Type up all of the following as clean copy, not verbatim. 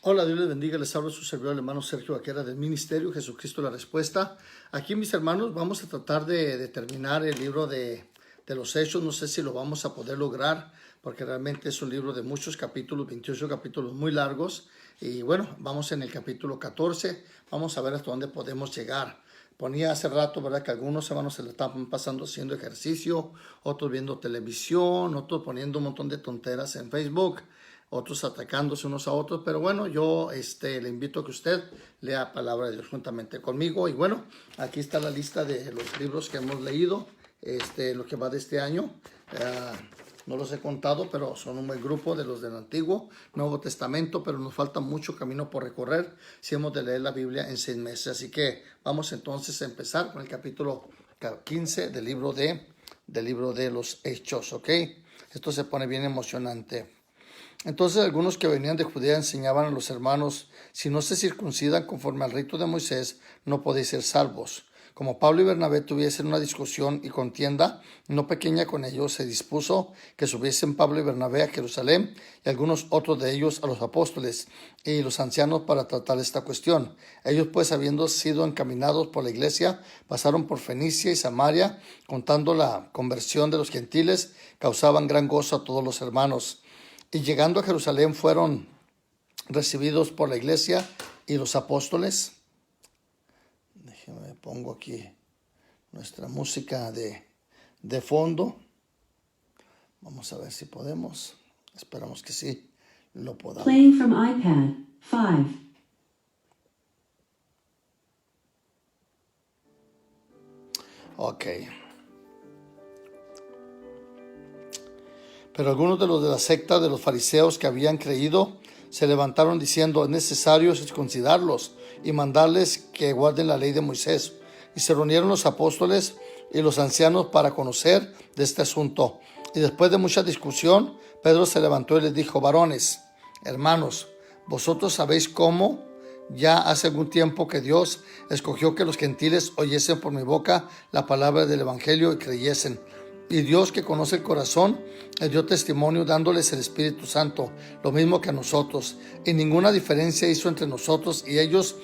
Hola, Dios les bendiga, les habla su servidor el hermano Sergio Vaquera del Ministerio Jesucristo la Respuesta. Aquí, mis hermanos, vamos a tratar de terminar el libro de los Hechos. No sé si lo vamos a poder lograr, porque realmente es un libro de muchos capítulos, 28 capítulos muy largos. Y bueno, vamos en el capítulo 14, vamos a ver hasta dónde podemos llegar. Ponía hace rato, ¿verdad?, que algunos hermanos se le estaban pasando haciendo ejercicio, otros viendo televisión, otros poniendo un montón de tonteras en Facebook, otros atacándose unos a otros. Pero bueno, yo le invito a que usted lea palabra de Dios juntamente conmigo. Y bueno, aquí está la lista de los libros que hemos leído lo que va de este año. No los he contado, pero son un buen grupo de los del Antiguo, Nuevo Testamento, pero nos falta mucho camino por recorrer si hemos de leer la Biblia en 6 meses. Así que vamos entonces a empezar con el capítulo 15 del libro de los Hechos, ¿ok? Esto se pone bien emocionante. Entonces algunos que venían de Judea enseñaban a los hermanos: si no se circuncidan conforme al rito de Moisés, no podéis ser salvos. Como Pablo y Bernabé tuviesen una discusión y contienda no pequeña con ellos, se dispuso que subiesen Pablo y Bernabé a Jerusalén y algunos otros de ellos a los apóstoles y los ancianos para tratar esta cuestión. Ellos pues, habiendo sido encaminados por la iglesia, pasaron por Fenicia y Samaria, contando la conversión de los gentiles, causaban gran gozo a todos los hermanos. Y llegando a Jerusalén fueron recibidos por la iglesia y los apóstoles. Déjeme, pongo aquí nuestra música de fondo. Vamos a ver si podemos. Esperamos que sí lo podamos. Playing from iPad 5. Ok. Pero algunos de los de la secta de los fariseos que habían creído se levantaron diciendo: es necesario circuncidarlos y mandarles que guarden la ley de Moisés. Y se reunieron los apóstoles y los ancianos para conocer de este asunto. Y después de mucha discusión, Pedro se levantó y les dijo: varones, hermanos, vosotros sabéis cómo ya hace algún tiempo que Dios escogió que los gentiles oyesen por mi boca la palabra del evangelio y creyesen. Y Dios, que conoce el corazón, les dio testimonio dándoles el Espíritu Santo, lo mismo que a nosotros. Y ninguna diferencia hizo entre nosotros y ellos,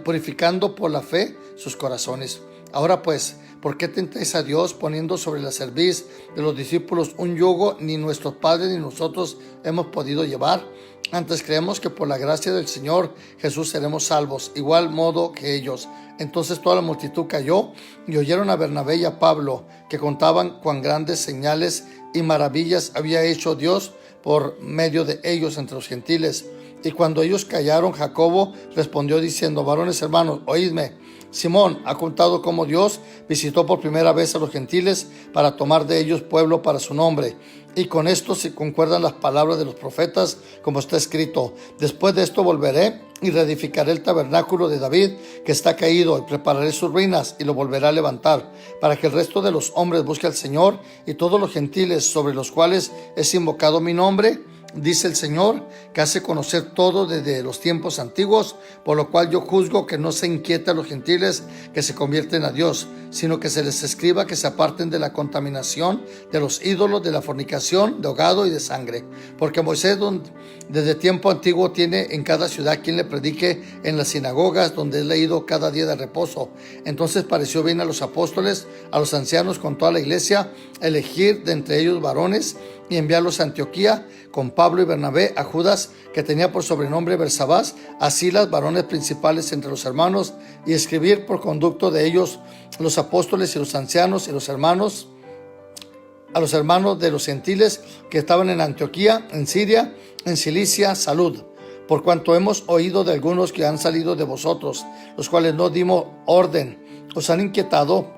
purificando por la fe sus corazones. Ahora pues, ¿por qué tentáis a Dios poniendo sobre la cerviz de los discípulos un yugo ni nuestros padres ni nosotros hemos podido llevar? Antes creemos que por la gracia del Señor Jesús seremos salvos, igual modo que ellos. Entonces toda la multitud cayó y oyeron a Bernabé y a Pablo, que contaban cuán grandes señales y maravillas había hecho Dios por medio de ellos entre los gentiles. Y cuando ellos callaron, Jacobo respondió diciendo: varones hermanos, oídme. Simón ha contado cómo Dios visitó por primera vez a los gentiles para tomar de ellos pueblo para su nombre. Y con esto se concuerdan las palabras de los profetas, como está escrito: después de esto volveré y reedificaré el tabernáculo de David, que está caído, y prepararé sus ruinas y lo volveré a levantar, para que el resto de los hombres busque al Señor, y todos los gentiles sobre los cuales es invocado mi nombre, dice el Señor, que hace conocer todo desde los tiempos antiguos, por lo cual yo juzgo que no se inquieta a los gentiles que se convierten a Dios, sino que se les escriba que se aparten de la contaminación, de los ídolos, de la fornicación, de ahogado y de sangre. Porque Moisés desde tiempo antiguo tiene en cada ciudad quien le predique en las sinagogas, donde es leído cada día de reposo. Entonces pareció bien a los apóstoles, a los ancianos con toda la iglesia, elegir de entre ellos varones y enviarlos a Antioquía con Pablo y Bernabé, a Judas, que tenía por sobrenombre Bersabás, a Silas, varones principales entre los hermanos, y escribir por conducto de ellos los apóstoles y los ancianos y los hermanos, a los hermanos de los gentiles que estaban en Antioquía, en Siria, en Cilicia, salud. Por cuanto hemos oído de algunos que han salido de vosotros, los cuales no dimos orden, os han inquietado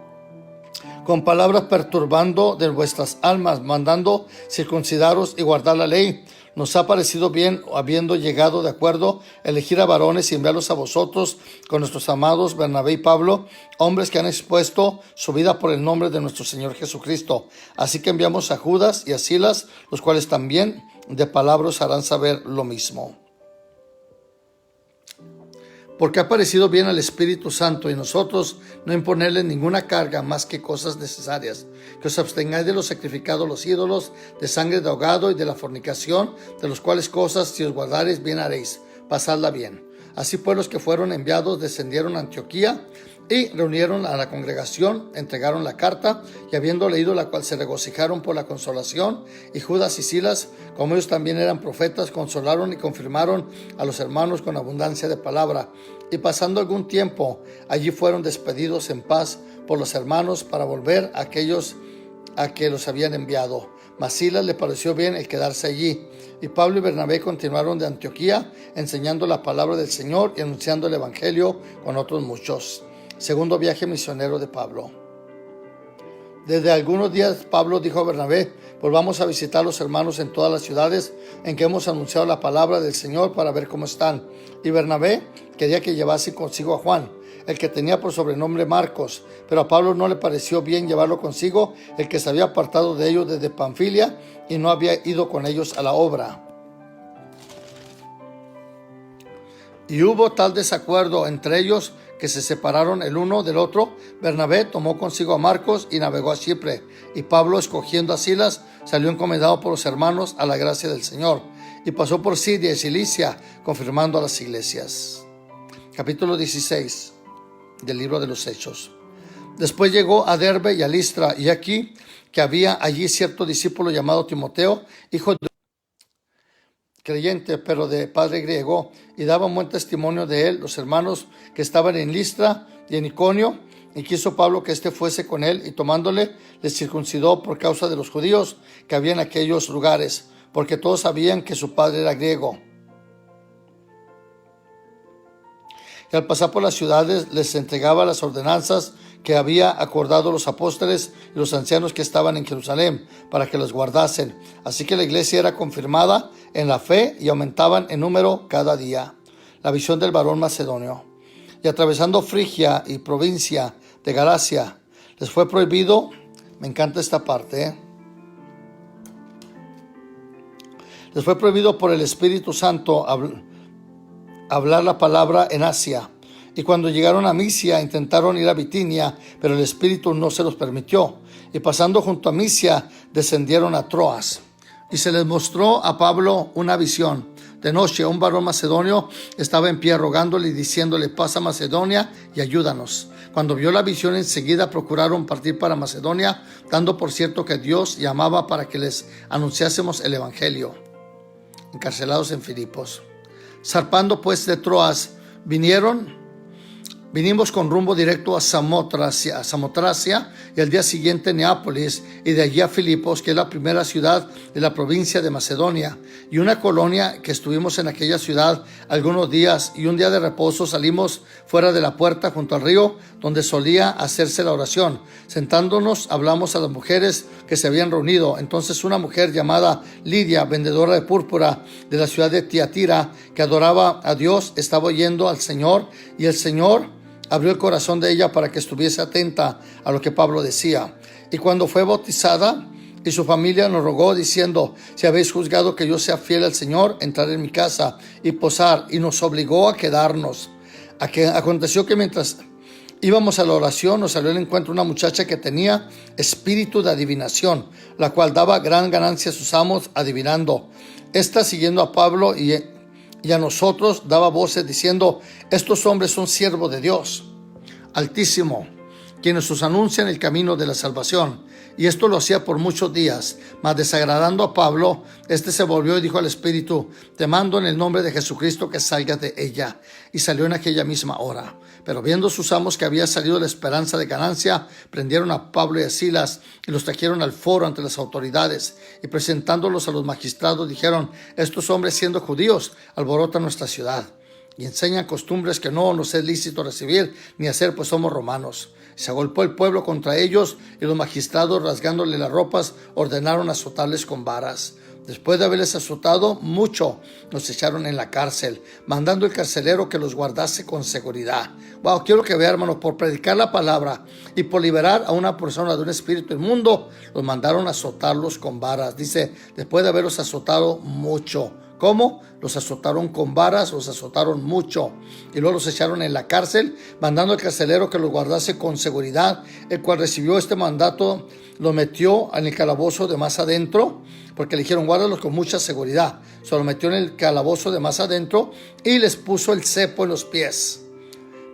con palabras perturbando de vuestras almas, mandando circuncidaros y guardar la ley. Nos ha parecido bien, habiendo llegado de acuerdo, elegir a varones y enviarlos a vosotros con nuestros amados Bernabé y Pablo, hombres que han expuesto su vida por el nombre de nuestro Señor Jesucristo. Así que enviamos a Judas y a Silas, los cuales también de palabra os harán saber lo mismo. Porque ha parecido bien al Espíritu Santo y nosotros no imponerle ninguna carga más que cosas necesarias, que os abstengáis de los sacrificados a los ídolos, de sangre de ahogado y de la fornicación, de las cuales cosas si os guardareis bien haréis. pasadla bien. Así pues, los que fueron enviados descendieron a Antioquía y reunieron a la congregación, entregaron la carta y habiendo leído la cual se regocijaron por la consolación, y Judas y Silas, como ellos también eran profetas, consolaron y confirmaron a los hermanos con abundancia de palabra. Y pasando algún tiempo, allí fueron despedidos en paz por los hermanos para volver a aquellos a que los habían enviado. Mas Silas le pareció bien el quedarse allí. Y Pablo y Bernabé continuaron de Antioquía, enseñando la palabra del Señor y anunciando el evangelio con otros muchos. Segundo viaje misionero de Pablo. Desde algunos días Pablo dijo a Bernabé: volvamos a visitar a los hermanos en todas las ciudades en que hemos anunciado la palabra del Señor para ver cómo están. Y Bernabé quería que llevase consigo a Juan, el que tenía por sobrenombre Marcos, pero a Pablo no le pareció bien llevarlo consigo, el que se había apartado de ellos desde Panfilia y no había ido con ellos a la obra. Y hubo tal desacuerdo entre ellos que se separaron el uno del otro. Bernabé tomó consigo a Marcos y navegó a Chipre, y Pablo, escogiendo a Silas, salió encomendado por los hermanos a la gracia del Señor, y pasó por Siria y Cilicia, confirmando a las iglesias. Capítulo 16 del libro de los Hechos. Después llegó a Derbe y a Listra, y aquí que había allí cierto discípulo llamado Timoteo, hijo de creyente, pero de padre griego, y daban buen testimonio de él los hermanos que estaban en Listra y en Iconio. Y quiso Pablo que éste fuese con él, y tomándole, le circuncidó por causa de los judíos que había en aquellos lugares, porque todos sabían que su padre era griego. Y al pasar por las ciudades les entregaba las ordenanzas que había acordado los apóstoles y los ancianos que estaban en Jerusalén, para que las guardasen. Así que la iglesia era confirmada en la fe y aumentaban en número cada día. La visión del varón macedonio. Y atravesando Frigia y provincia de Galacia, les fue prohibido, me encanta esta parte, les fue prohibido por el Espíritu Santo hablar la palabra en Asia. Y cuando llegaron a Misia, intentaron ir a Bitinia, pero el Espíritu no se los permitió. Y pasando junto a Misia, descendieron a Troas. Y se les mostró a Pablo una visión. De noche, un varón macedonio estaba en pie rogándole y diciéndole: pasa a Macedonia y ayúdanos. Cuando vio la visión, enseguida procuraron partir para Macedonia, dando por cierto que Dios llamaba para que les anunciásemos el evangelio. Encarcelados en Filipos. Zarpando pues de Troas, vinimos con rumbo directo a Samotracia, y al día siguiente Neápolis, y de allí a Filipos, que es la primera ciudad de la provincia de Macedonia, y una colonia que estuvimos en aquella ciudad algunos días, y un día de reposo salimos fuera de la puerta junto al río donde solía hacerse la oración. Sentándonos hablamos a las mujeres que se habían reunido. Entonces una mujer llamada Lidia, vendedora de púrpura de la ciudad de Tiatira, que adoraba a Dios, estaba oyendo al Señor, y el Señor abrió el corazón de ella para que estuviese atenta a lo que Pablo decía. Y cuando fue bautizada y su familia, nos rogó diciendo: si habéis juzgado que yo sea fiel al Señor, entrar en mi casa y posar. Y nos obligó a quedarnos. Aconteció que mientras íbamos a la oración, nos salió al encuentro una muchacha que tenía espíritu de adivinación, la cual daba gran ganancia a sus amos adivinando. Esta, siguiendo a Pablo y a nosotros, daba voces diciendo: estos hombres son siervos de Dios Altísimo, quienes os anuncian el camino de la salvación. Y esto lo hacía por muchos días. Mas desagradando a Pablo, este se volvió y dijo al Espíritu: te mando en el nombre de Jesucristo que salgas de ella. Y salió en aquella misma hora. Pero viendo sus amos que había salido la esperanza de ganancia, prendieron a Pablo y a Silas y los trajeron al foro ante las autoridades. Y presentándolos a los magistrados, dijeron: estos hombres, siendo judíos, alborotan nuestra ciudad y enseñan costumbres que no nos es lícito recibir ni hacer, pues somos romanos. Se agolpó el pueblo contra ellos, y los magistrados, rasgándole las ropas, ordenaron azotarles con varas. Después de haberles azotado mucho, nos echaron en la cárcel, mandando el carcelero que los guardase con seguridad. Wow, quiero que vean, hermano, por predicar la palabra y por liberar a una persona de un espíritu inmundo, los mandaron a azotarlos con varas. Dice, después de haberlos azotado mucho. ¿Cómo? Los azotaron con varas, los azotaron mucho, y luego los echaron en la cárcel, mandando al carcelero que los guardase con seguridad, el cual recibió este mandato, lo metió en el calabozo de más adentro, porque le dijeron guárdalos con mucha seguridad. Se lo metió en el calabozo de más adentro y les puso el cepo en los pies.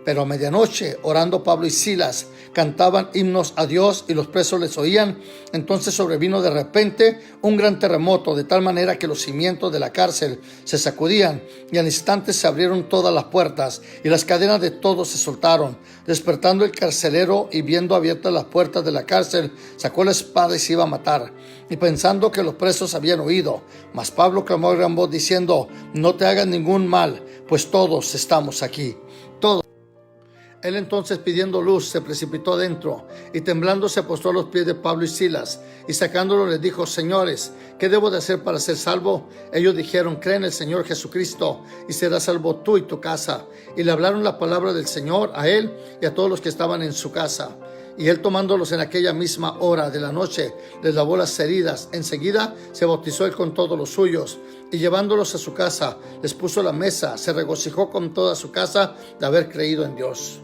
Pero a medianoche, orando Pablo y Silas, cantaban himnos a Dios y los presos les oían. Entonces sobrevino de repente un gran terremoto, de tal manera que los cimientos de la cárcel se sacudían y al instante se abrieron todas las puertas y las cadenas de todos se soltaron. Despertando el carcelero y viendo abiertas las puertas de la cárcel, sacó la espada y se iba a matar. Y pensando que los presos habían huido, mas Pablo clamó a gran voz diciendo: no te hagan ningún mal, pues todos estamos aquí. Todos. Él entonces, pidiendo luz, se precipitó dentro y temblando se postró a los pies de Pablo y Silas y sacándolo les dijo: señores, ¿qué debo de hacer para ser salvo? Ellos dijeron: cree en el Señor Jesucristo y serás salvo tú y tu casa. Y le hablaron la palabra del Señor a él y a todos los que estaban en su casa. Y él, tomándolos en aquella misma hora de la noche, les lavó las heridas. Enseguida se bautizó él con todos los suyos y llevándolos a su casa les puso la mesa. Se regocijó con toda su casa de haber creído en Dios.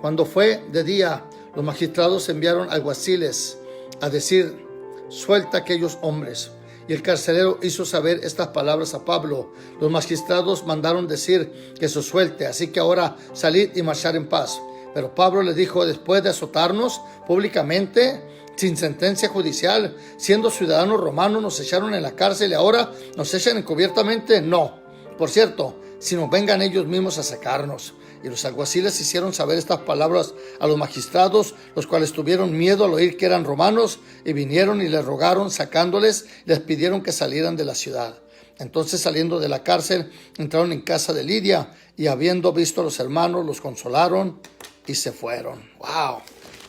Cuando fue de día, los magistrados enviaron alguaciles a decir: suelta a aquellos hombres. Y el carcelero hizo saber estas palabras a Pablo. Los magistrados mandaron decir que se suelte, así que ahora salid y marchad en paz. Pero Pablo le dijo: después de azotarnos públicamente, sin sentencia judicial, siendo ciudadanos romanos, nos echaron en la cárcel y ahora nos echan encubiertamente. No, por cierto, sino vengan ellos mismos a sacarnos. Y los alguaciles hicieron saber estas palabras a los magistrados, los cuales tuvieron miedo al oír que eran romanos, y vinieron y les rogaron, sacándoles, les pidieron que salieran de la ciudad. Entonces, saliendo de la cárcel, entraron en casa de Lidia, y habiendo visto a los hermanos, los consolaron y se fueron. ¡Wow!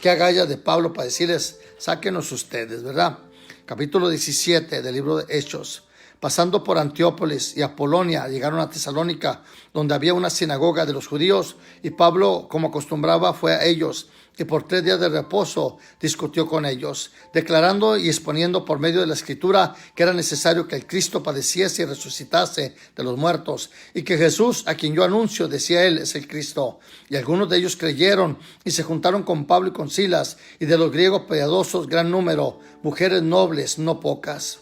¡Qué agallas de Pablo para decirles: sáquenos ustedes!, ¿verdad? Capítulo 17 del libro de Hechos. Pasando por Antiópolis y Apolonia, llegaron a Tesalónica, donde había una sinagoga de los judíos, y Pablo, como acostumbraba, fue a ellos, y por 3 días de reposo discutió con ellos, declarando y exponiendo por medio de la Escritura que era necesario que el Cristo padeciese y resucitase de los muertos, y que Jesús, a quien yo anuncio, decía él, es el Cristo. Y algunos de ellos creyeron y se juntaron con Pablo y con Silas, y de los griegos piadosos gran número, mujeres nobles no pocas.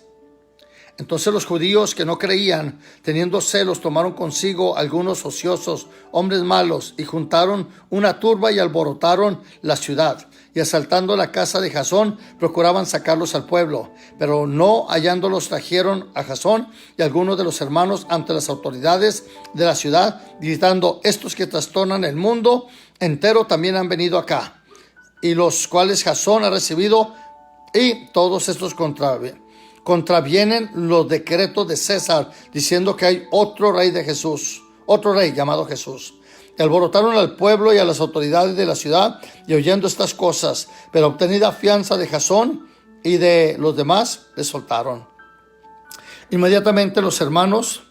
Entonces los judíos que no creían, teniendo celos, tomaron consigo algunos ociosos, hombres malos, y juntaron una turba y alborotaron la ciudad. Y asaltando la casa de Jasón, procuraban sacarlos al pueblo. Pero no hallándolos, trajeron a Jasón y algunos de los hermanos ante las autoridades de la ciudad, gritando: estos que trastornan el mundo entero también han venido acá. Y los cuales Jasón ha recibido, y todos estos contravienen los decretos de César, diciendo que hay otro rey llamado Jesús. Y alborotaron al pueblo y a las autoridades de la ciudad, y oyendo estas cosas, pero obtenida fianza de Jasón y de los demás, les soltaron. Inmediatamente los hermanos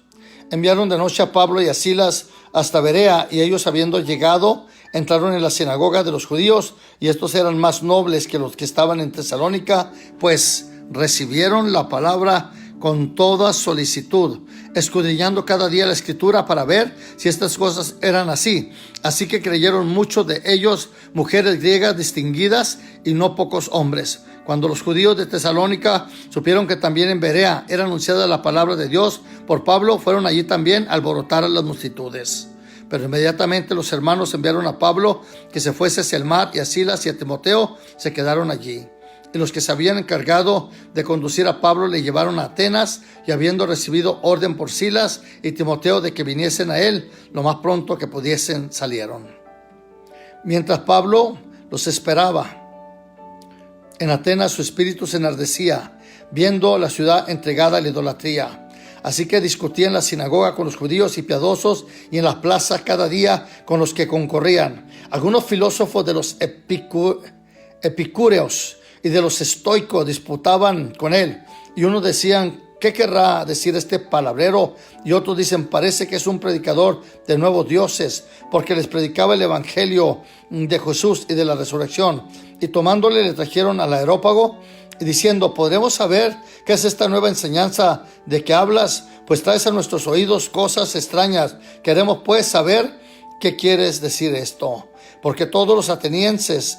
enviaron de noche a Pablo y a Silas hasta Berea, y ellos, habiendo llegado, entraron en la sinagoga de los judíos, y estos eran más nobles que los que estaban en Tesalónica, pues recibieron la palabra con toda solicitud, escudriñando cada día la Escritura para ver si estas cosas eran así. Así que creyeron muchos de ellos, mujeres griegas distinguidas y no pocos hombres. Cuando los judíos de Tesalónica supieron que también en Berea era anunciada la palabra de Dios por Pablo, fueron allí también a alborotar a las multitudes. Pero inmediatamente los hermanos enviaron a Pablo que se fuese hacia el mar, y a Silas y a Timoteo se quedaron allí. Y los que se habían encargado de conducir a Pablo le llevaron a Atenas, y habiendo recibido orden por Silas y Timoteo de que viniesen a él, lo más pronto que pudiesen salieron. Mientras Pablo los esperaba en Atenas, su espíritu se enardecía, viendo la ciudad entregada a la idolatría. Así que discutía en la sinagoga con los judíos y piadosos, y en las plazas cada día con los que concorrían. Algunos filósofos de los epicúreos y de los estoicos disputaban con él, y unos decían: ¿qué querrá decir este palabrero? Y otros dicen: parece que es un predicador de nuevos dioses, porque les predicaba el evangelio de Jesús y de la resurrección. Y tomándole, le trajeron al Areópago, diciendo: ¿podremos saber qué es esta nueva enseñanza de que hablas? Pues traes a nuestros oídos cosas extrañas. Queremos pues saber qué quieres decir esto. Porque todos los atenienses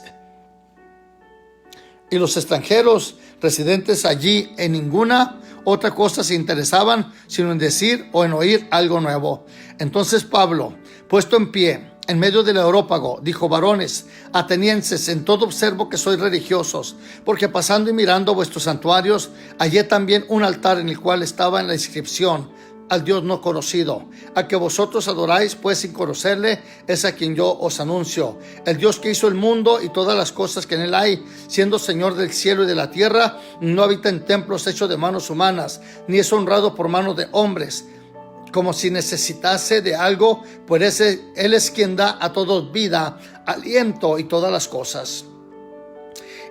y los extranjeros residentes allí en ninguna otra cosa se interesaban, sino en decir o en oír algo nuevo. Entonces Pablo, puesto en pie en medio del Areópago, dijo: varones atenienses, en todo observo que sois religiosos, porque pasando y mirando vuestros santuarios, hallé también un altar en el cual estaba en la inscripción: al Dios no conocido. A que vosotros adoráis pues sin conocerle, es a quien yo os anuncio. El Dios que hizo el mundo y todas las cosas que en él hay, siendo Señor del cielo y de la tierra, no habita en templos hechos de manos humanas, ni es honrado por manos de hombres, como si necesitase de algo, pues él es quien da a todos vida, aliento y todas las cosas.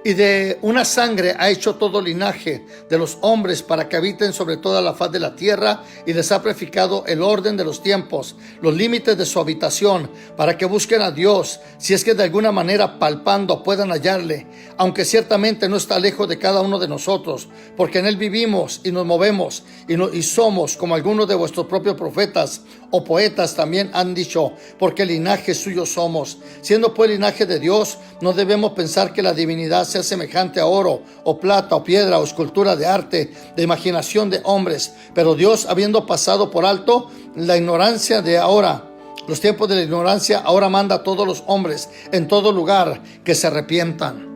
Y de una sangre ha hecho todo linaje de los hombres para que habiten sobre toda la faz de la tierra, y les ha prefijado el orden de los tiempos, los límites de su habitación, para que busquen a Dios, si es que de alguna manera palpando puedan hallarle, aunque ciertamente no está lejos de cada uno de nosotros, porque en él vivimos y nos movemos y somos, como algunos de vuestros propios profetas o poetas también han dicho, porque linaje suyo somos. Siendo pues linaje de Dios, no debemos pensar que la divinidad sea semejante a oro o plata o piedra o escultura de arte, de imaginación de hombres, pero Dios, habiendo pasado por alto la ignorancia de ahora, los tiempos de la ignorancia, ahora manda a todos los hombres en todo lugar que se arrepientan.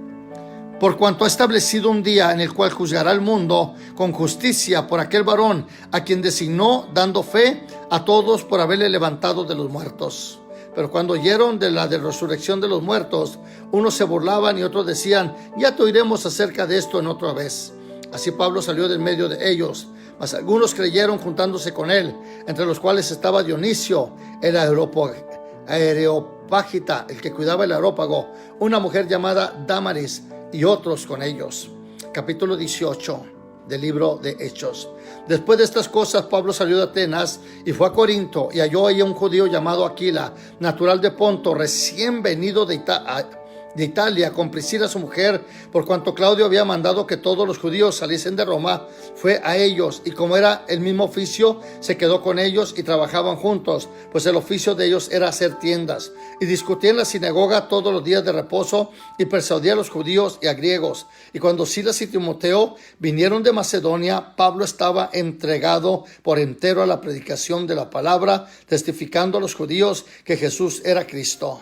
Por cuanto ha establecido un día en el cual juzgará al mundo con justicia por aquel varón a quien designó, dando fe a todos por haberle levantado de los muertos. Pero cuando oyeron de la resurrección de los muertos, unos se burlaban y otros decían: ya te oiremos acerca de esto en otra vez. Así Pablo salió del medio de ellos, mas algunos creyeron juntándose con él, entre los cuales estaba Dionisio, el Areopágita, el que cuidaba el Areópago, una mujer llamada Dámaris, y otros con ellos. Capítulo 18 del libro de Hechos. Después de estas cosas, Pablo salió de Atenas y fue a Corinto, y halló ahí a un judío llamado Aquila, natural de Ponto, recién venido de Italia, con Priscila su mujer, por cuanto Claudio había mandado que todos los judíos saliesen de Roma. Fue a ellos, y como era el mismo oficio, se quedó con ellos y trabajaban juntos, pues el oficio de ellos era hacer tiendas. Y discutía en la sinagoga todos los días de reposo, y persuadía a los judíos y a griegos. Y cuando Silas y Timoteo vinieron de Macedonia, Pablo estaba entregado por entero a la predicación de la palabra, testificando a los judíos que Jesús era Cristo.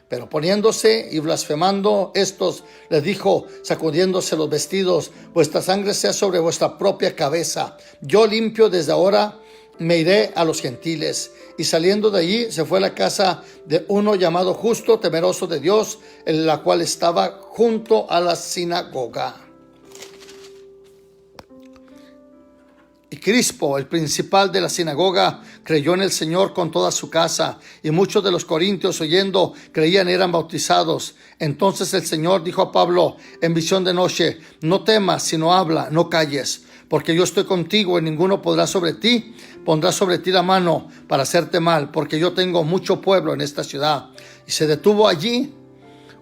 Pero poniéndose y blasfemando estos, les dijo, sacudiéndose los vestidos: vuestra sangre sea sobre vuestra propia cabeza. Yo limpio desde ahora me iré a los gentiles. Y saliendo de allí se fue a la casa de uno llamado Justo, temeroso de Dios, en la cual estaba junto a la sinagoga. Y Crispo, el principal de la sinagoga, creyó en el Señor con toda su casa, y muchos de los corintios, oyendo, creían y eran bautizados. Entonces el Señor dijo a Pablo en visión de noche: no temas, sino habla, no calles, porque yo estoy contigo, y ninguno pondrá sobre ti la mano para hacerte mal, porque yo tengo mucho pueblo en esta ciudad. Y se detuvo allí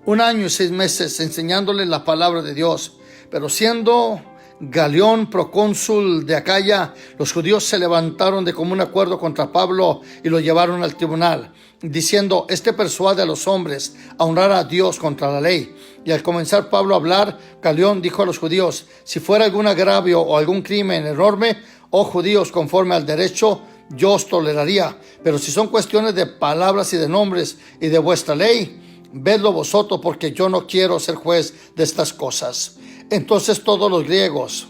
1 año y 6 meses, enseñándole la palabra de Dios. Pero siendo Galión procónsul de Acaya, los judíos se levantaron de común acuerdo contra Pablo y lo llevaron al tribunal, diciendo: este persuade a los hombres a honrar a Dios contra la ley. Y al comenzar Pablo a hablar, Galión dijo a los judíos: si fuera algún agravio o algún crimen enorme, oh judíos, conforme al derecho, yo os toleraría, pero si son cuestiones de palabras y de nombres y de vuestra ley, vedlo vosotros, porque yo no quiero ser juez de estas cosas. Entonces todos los griegos,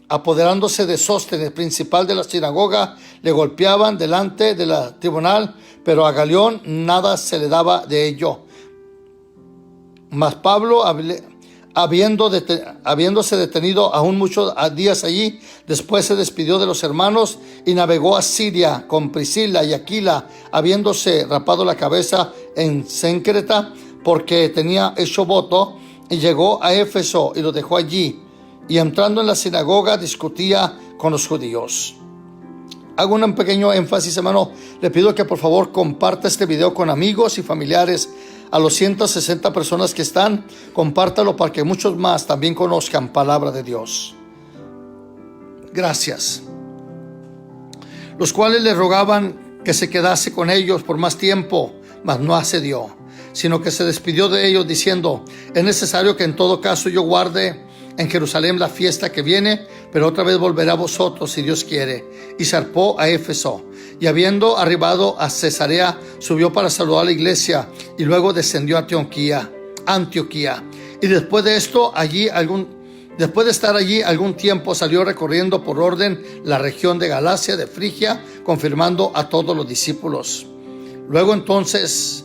apoderándose de Sóstenes, principal de la sinagoga, le golpeaban delante del tribunal, pero a Galión nada se le daba de ello. Mas Pablo, habiéndose detenido aún muchos días allí, después se despidió de los hermanos y navegó a Siria con Priscila y Aquila, habiéndose rapado la cabeza en Cencreta, porque tenía hecho voto, y llegó a Éfeso y lo dejó allí, y entrando en la sinagoga discutía con los judíos. Hago un pequeño énfasis, hermano. Le pido que por favor comparta este video con amigos y familiares a los 160 personas que están, compártalo para que muchos más también conozcan palabra de Dios. Gracias. Los cuales le rogaban que se quedase con ellos por más tiempo, mas no accedió, sino que se despidió de ellos diciendo: es necesario que en todo caso yo guarde en Jerusalén la fiesta que viene, pero otra vez volverá a vosotros si Dios quiere. Y zarpó a Éfeso, y habiendo arribado a Cesarea, subió para saludar a la iglesia, y luego descendió a Antioquía. Y después de estar allí algún tiempo, salió recorriendo por orden la región de Galacia, de Frigia, confirmando a todos los discípulos. Llegó entonces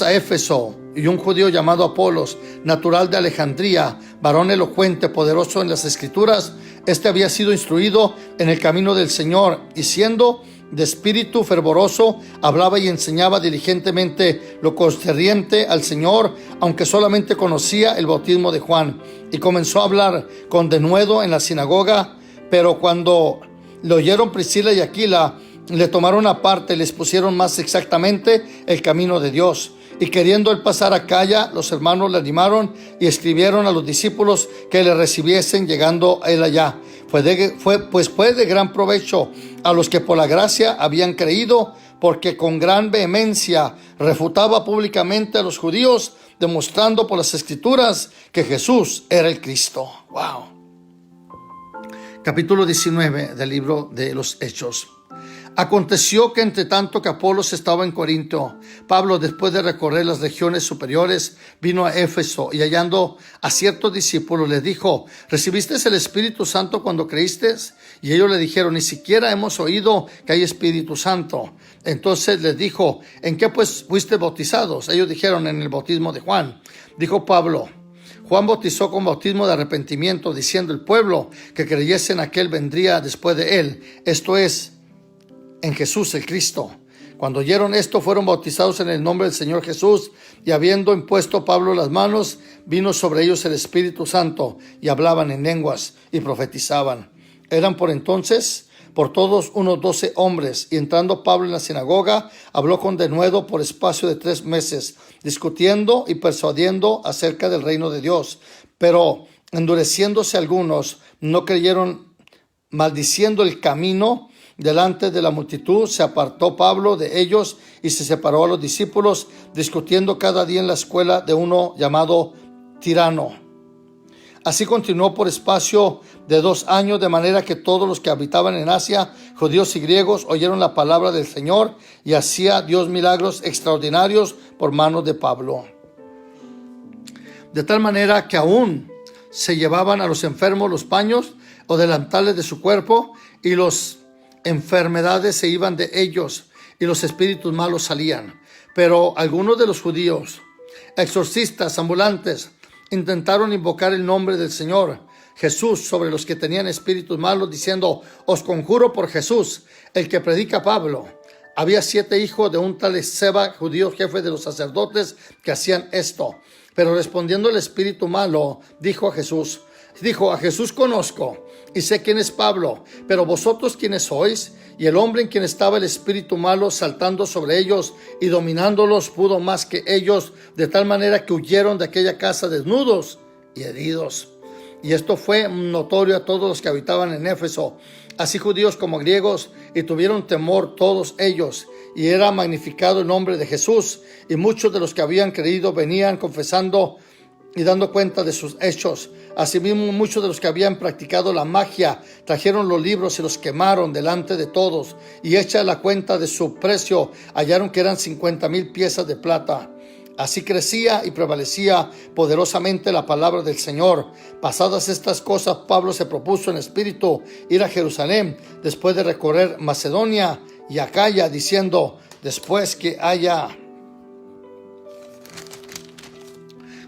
a Éfeso, y un judío llamado Apolos, natural de Alejandría, varón elocuente, poderoso en las escrituras. Este había sido instruido en el camino del Señor, y siendo de espíritu fervoroso, hablaba y enseñaba diligentemente lo concerniente al Señor, aunque solamente conocía el bautismo de Juan. Y comenzó a hablar con denuedo en la sinagoga, pero cuando le oyeron Priscila y Aquila, le tomaron aparte y les pusieron más exactamente el camino de Dios. Y queriendo él pasar a Acaya, los hermanos le animaron y escribieron a los discípulos que le recibiesen llegando a él allá. Fue de gran provecho a los que por la gracia habían creído, porque con gran vehemencia refutaba públicamente a los judíos, demostrando por las escrituras que Jesús era el Cristo. Wow. Capítulo 19 del libro de los Hechos. Aconteció que entre tanto que Apolos estaba en Corinto, Pablo, después de recorrer las regiones superiores, vino a Éfeso, y hallando a ciertos discípulos les dijo: ¿recibiste el Espíritu Santo cuando creíste? Y ellos le dijeron: ni siquiera hemos oído que hay Espíritu Santo. Entonces les dijo: ¿en qué pues fuiste bautizados? Ellos dijeron: en el bautismo de Juan. Dijo Pablo: Juan bautizó con bautismo de arrepentimiento, diciendo el pueblo que creyese en aquel vendría después de él, esto es, en Jesús el Cristo. Cuando oyeron esto, fueron bautizados en el nombre del Señor Jesús, y habiendo impuesto Pablo las manos, vino sobre ellos el Espíritu Santo, y hablaban en lenguas y profetizaban. Eran por entonces por todos unos 12 hombres, y entrando Pablo en la sinagoga, habló con denuedo por espacio de 3 meses, discutiendo y persuadiendo acerca del reino de Dios. Pero endureciéndose algunos, no creyeron, maldiciendo el camino. Delante de la multitud se apartó Pablo de ellos y se separó a los discípulos, discutiendo cada día en la escuela de uno llamado Tirano. Así continuó por espacio de 2 años, de manera que todos los que habitaban en Asia, judíos y griegos, oyeron la palabra del Señor, y hacía Dios milagros extraordinarios por manos de Pablo. De tal manera que aún se llevaban a los enfermos los paños o delantales de su cuerpo, y los enfermedades se iban de ellos, y los espíritus malos salían. Pero algunos de los judíos, exorcistas ambulantes, intentaron invocar el nombre del Señor Jesús sobre los que tenían espíritus malos, diciendo: os conjuro por Jesús, el que predica Pablo. Había 7 hijos de un tal Esceva, judío jefe de los sacerdotes, que hacían esto. Pero respondiendo el espíritu malo, dijo a Jesús conozco, y sé quién es Pablo, pero vosotros quiénes sois. Y el hombre en quien estaba el espíritu malo, saltando sobre ellos y dominándolos, pudo más que ellos, de tal manera que huyeron de aquella casa desnudos y heridos. Y esto fue notorio a todos los que habitaban en Éfeso, así judíos como griegos, y tuvieron temor todos ellos, y era magnificado el nombre de Jesús. Y muchos de los que habían creído venían confesando y dando cuenta de sus hechos. Asimismo, muchos de los que habían practicado la magia trajeron los libros y los quemaron delante de todos, y hecha la cuenta de su precio, hallaron que eran 50,000 piezas de plata. Así crecía y prevalecía poderosamente la palabra del Señor. Pasadas estas cosas, Pablo se propuso en espíritu ir a Jerusalén, después de recorrer Macedonia y Acaya, diciendo: después que haya...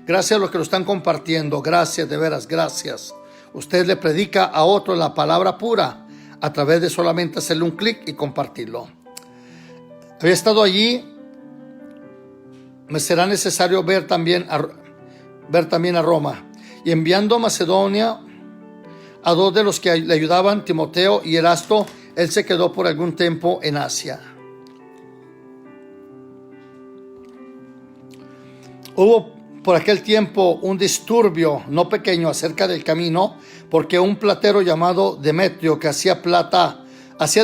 Gracias a los que lo están compartiendo, gracias, de veras, gracias. Usted le predica a otro la palabra pura a través de solamente hacerle un clic y compartirlo. Había estado allí. Me será necesario ver también a Roma. Y enviando a Macedonia a 2 de los que le ayudaban, Timoteo y Erasto, él se quedó por algún tiempo en Asia. Hubo por aquel tiempo un disturbio no pequeño acerca del camino, porque un platero llamado Demetrio, que hacía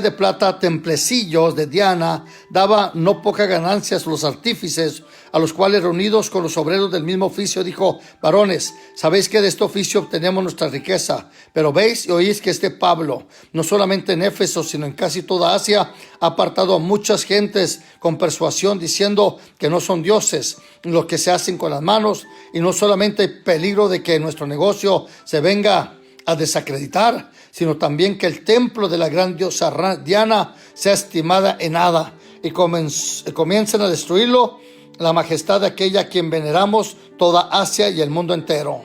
de plata templecillos de Diana, daba no pocas ganancias a los artífices, a los cuales, reunidos con los obreros del mismo oficio, dijo: varones, sabéis que de este oficio obtenemos nuestra riqueza, pero veis y oís que este Pablo, no solamente en Éfeso, sino en casi toda Asia, ha apartado a muchas gentes con persuasión, diciendo que no son dioses lo que se hacen con las manos, y no solamente hay peligro de que nuestro negocio se venga a desacreditar, sino también que el templo de la gran diosa Diana sea estimada en nada, y comiencen a destruirlo, la majestad de aquella a quien veneramos toda Asia y el mundo entero.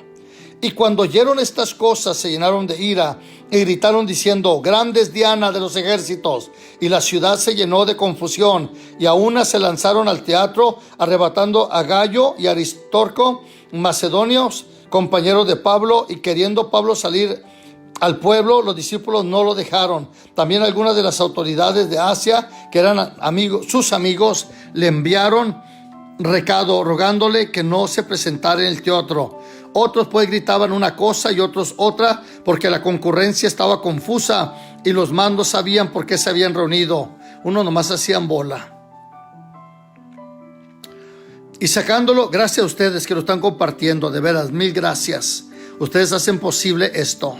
Y cuando oyeron estas cosas, se llenaron de ira y gritaron diciendo: grande es Diana de los ejércitos. Y la ciudad se llenó de confusión, y a una se lanzaron al teatro, arrebatando a Gallo y Aristarco, macedonios, compañeros de Pablo, y queriendo Pablo salir al pueblo, los discípulos no lo dejaron. También algunas de las autoridades de Asia, que eran sus amigos, le enviaron recado rogándole que no se presentara en el teatro. Otros pues gritaban una cosa y otros otra, porque la concurrencia estaba confusa y los mandos sabían por qué se habían reunido. Uno nomás hacían bola. Y sacándolo, gracias a ustedes que lo están compartiendo, de veras, mil gracias. Ustedes hacen posible esto.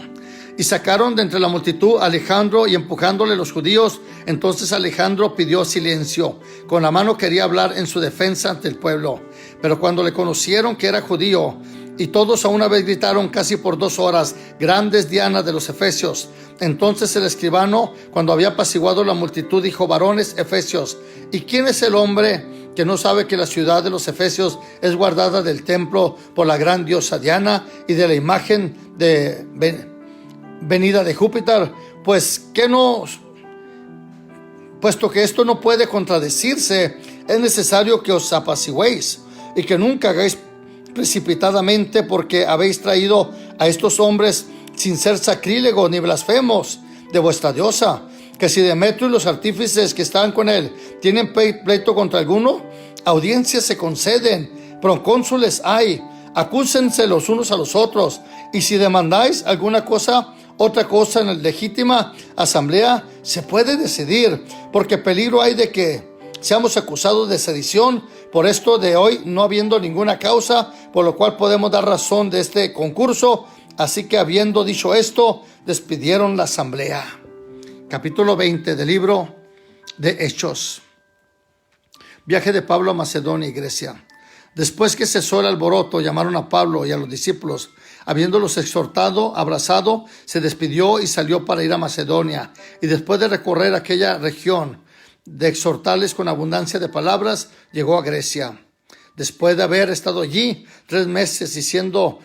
Y sacaron de entre la multitud a Alejandro, y empujándole los judíos, entonces Alejandro pidió silencio. Con la mano quería hablar en su defensa ante el pueblo. Pero cuando le conocieron que era judío, y todos a una vez gritaron casi por 2 horas: grande es Diana de los Efesios. Entonces el escribano, cuando había apaciguado la multitud, dijo: varones Efesios, ¿y quién es el hombre que no sabe que la ciudad de los Efesios es guardada del templo por la gran diosa Diana y de la imagen de venida de Júpiter? Puesto que esto no puede contradecirse, es necesario que os apaciguéis y que nunca hagáis precipitadamente, porque habéis traído a estos hombres sin ser sacrílegos ni blasfemos de vuestra diosa. Que si Demetrio y los artífices que están con él tienen pleito contra alguno, audiencias se conceden, procónsules hay, acúsense los unos a los otros, y si demandáis otra cosa en la legítima asamblea, se puede decidir, porque peligro hay de que seamos acusados de sedición por esto de hoy, no habiendo ninguna causa por lo cual podemos dar razón de este concurso. Así que, habiendo dicho esto, despidieron la asamblea. Capítulo 20 del libro de Hechos. Viaje de Pablo a Macedonia y Grecia. Después que cesó el alboroto, llamaron a Pablo y a los discípulos. Habiéndolos exhortado, abrazado, se despidió y salió para ir a Macedonia. Y después de recorrer aquella región, de exhortarles con abundancia de palabras, llegó a Grecia. Después de haber estado allí 3 meses y siendo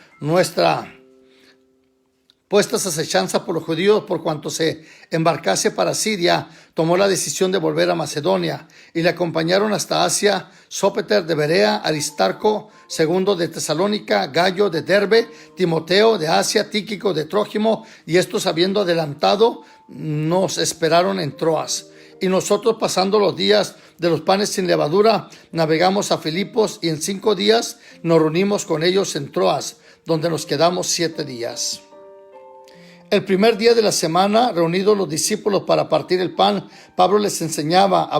puestas acechanza por los judíos por cuanto se embarcase para Siria, tomó la decisión de volver a Macedonia, y le acompañaron hasta Asia Sópater de Berea, Aristarco II de Tesalónica, Gallo de Derbe, Timoteo de Asia, Tíquico de Trófimo, y estos, habiendo adelantado, nos esperaron en Troas. Y nosotros, pasando los días de los panes sin levadura, navegamos a Filipos, y en 5 días nos reunimos con ellos en Troas, donde nos quedamos 7 días. El primer día de la semana, reunidos los discípulos para partir el pan, Pablo les enseñaba,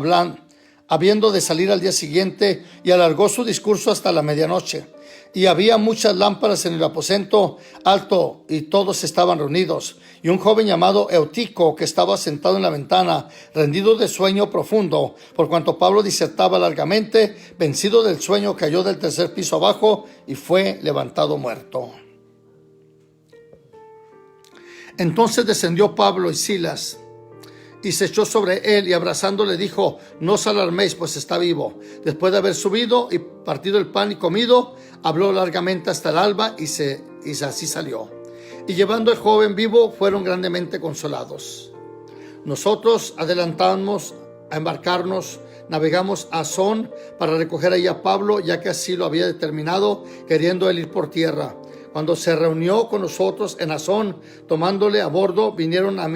habiendo de salir al día siguiente, y alargó su discurso hasta la medianoche. Y había muchas lámparas en el aposento alto, y todos estaban reunidos. Y un joven llamado Eutico, que estaba sentado en la ventana, rendido de sueño profundo, por cuanto Pablo disertaba largamente, vencido del sueño, cayó del 3er piso abajo y fue levantado muerto. Entonces descendió Pablo y Silas, y se echó sobre él, y abrazándole dijo: no os alarméis, pues está vivo. Después de haber subido y partido el pan y comido, habló largamente hasta el alba, y así salió. Y llevando el joven vivo, fueron grandemente consolados. Nosotros adelantamos a embarcarnos, navegamos a Asón para recoger allí a Pablo, ya que así lo había determinado, queriendo él ir por tierra. Cuando se reunió con nosotros en Asón, tomándole a bordo, vinieron a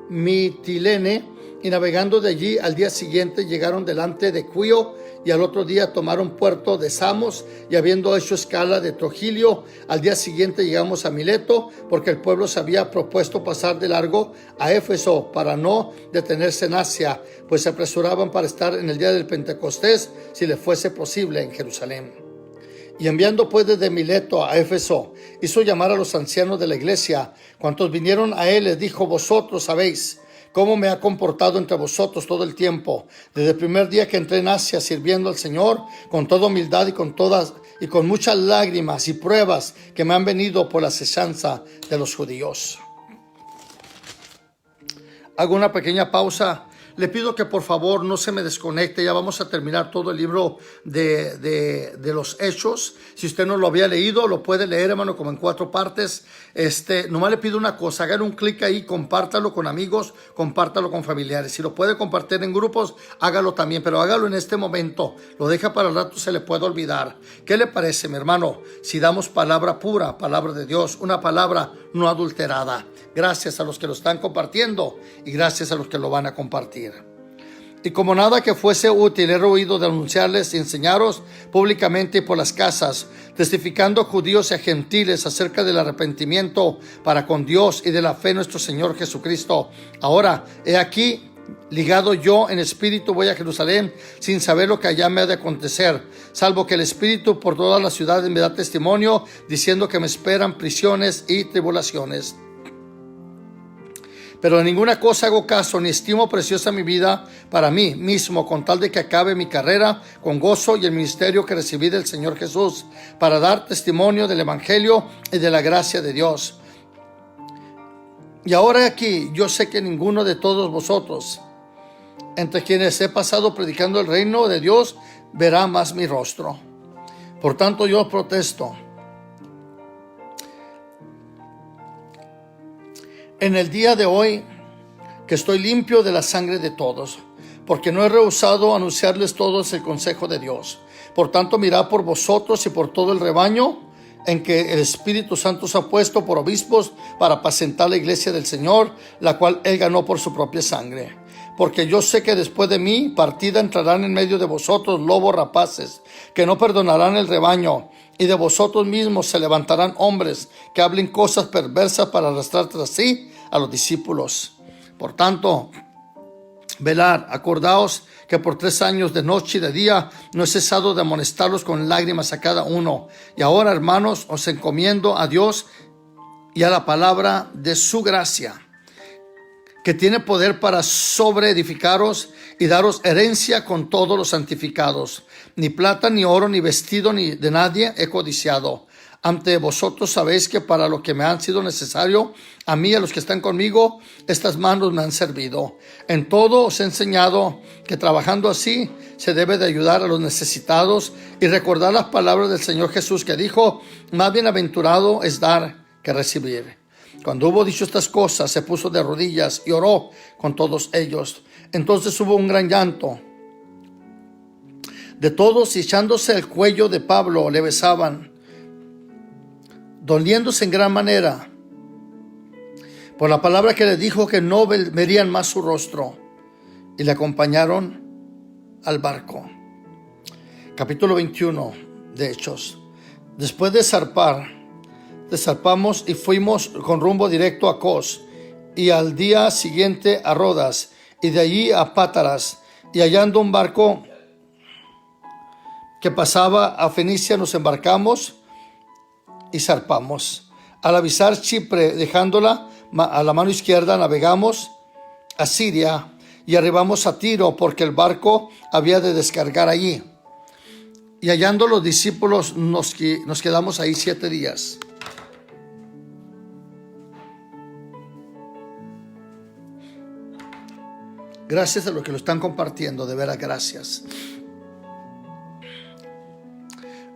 Mitilene, y navegando de allí al día siguiente llegaron delante de Quío, y al otro día tomaron puerto de Samos, y habiendo hecho escala de Trogilio, al día siguiente llegamos a Mileto, porque el pueblo se había propuesto pasar de largo a Éfeso para no detenerse en Asia, pues se apresuraban para estar en el día del Pentecostés, si le fuese posible, en Jerusalén. Y enviando pues desde Mileto a Éfeso, hizo llamar a los ancianos de la iglesia. Cuantos vinieron a él, les dijo: vosotros sabéis cómo me ha comportado entre vosotros todo el tiempo, desde el primer día que entré en Asia, sirviendo al Señor con toda humildad y con muchas lágrimas y pruebas que me han venido por la acechanza de los judíos. Hago una pequeña pausa. Le pido que por favor no se me desconecte. Ya vamos a terminar todo el libro de los Hechos. Si usted no lo había leído, lo puede leer, hermano, como en 4 partes. Nomás le pido una cosa: hagan un clic ahí, compártalo con amigos, compártalo con familiares. Si lo puede compartir en grupos, hágalo también, pero hágalo en este momento. Lo deja para el rato, se le puede olvidar. ¿Qué le parece, mi hermano, si damos palabra pura, palabra de Dios, una palabra no adulterada? Gracias a los que lo están compartiendo y gracias a los que lo van a compartir. Y como nada que fuese útil, he oído de anunciarles y enseñaros públicamente y por las casas, testificando a judíos y a gentiles acerca del arrepentimiento para con Dios y de la fe en nuestro Señor Jesucristo. Ahora, he aquí, ligado yo en espíritu, voy a Jerusalén, sin saber lo que allá me ha de acontecer, salvo que el Espíritu por todas las ciudades me da testimonio, diciendo que me esperan prisiones y tribulaciones. Pero de ninguna cosa hago caso, ni estimo preciosa mi vida para mí mismo, con tal de que acabe mi carrera con gozo y el ministerio que recibí del Señor Jesús, para dar testimonio del Evangelio y de la gracia de Dios. Y ahora aquí, yo sé que ninguno de todos vosotros, entre quienes he pasado predicando el reino de Dios, verá más mi rostro. Por tanto, yo protesto en el día de hoy que estoy limpio de la sangre de todos, porque no he rehusado anunciarles todos el consejo de Dios. Por tanto, mirad por vosotros y por todo el rebaño en que el Espíritu Santo os ha puesto por obispos para apacentar la iglesia del Señor, la cual él ganó por su propia sangre. Porque yo sé que después de mí partida entrarán en medio de vosotros lobos rapaces, que no perdonarán el rebaño, y de vosotros mismos se levantarán hombres que hablen cosas perversas para arrastrar tras sí a los discípulos. Por tanto, velad, acordaos que por 3 años de noche y de día no he cesado de amonestarlos con lágrimas a cada uno. Y ahora, hermanos, os encomiendo a Dios y a la palabra de su gracia, que tiene poder para sobreedificaros y daros herencia con todos los santificados. Ni plata, ni oro, ni vestido, ni de nadie he codiciado. Ante vosotros sabéis que para lo que me ha sido necesario, a mí y a los que están conmigo, estas manos me han servido. En todo os he enseñado que trabajando así se debe de ayudar a los necesitados y recordar las palabras del Señor Jesús, que dijo: más bienaventurado es dar que recibir. Cuando hubo dicho estas cosas, se puso de rodillas y oró con todos ellos. Entonces hubo un gran llanto de todos, y echándose el cuello de Pablo le besaban, doliéndose en gran manera por la palabra que le dijo, que no verían más su rostro, y le acompañaron al barco. Capítulo 21 de Hechos. Después de zarpamos y fuimos con rumbo directo a Cos, y al día siguiente a Rodas, y de allí a Pátaras, y hallando un barco que pasaba a Fenicia, nos embarcamos y zarpamos. Al avisar Chipre, dejándola a la mano izquierda, navegamos a Siria y arribamos a Tiro, porque el barco había de descargar allí. Y hallando los discípulos, nos quedamos ahí 7 días. Gracias a los que lo están compartiendo, de veras gracias.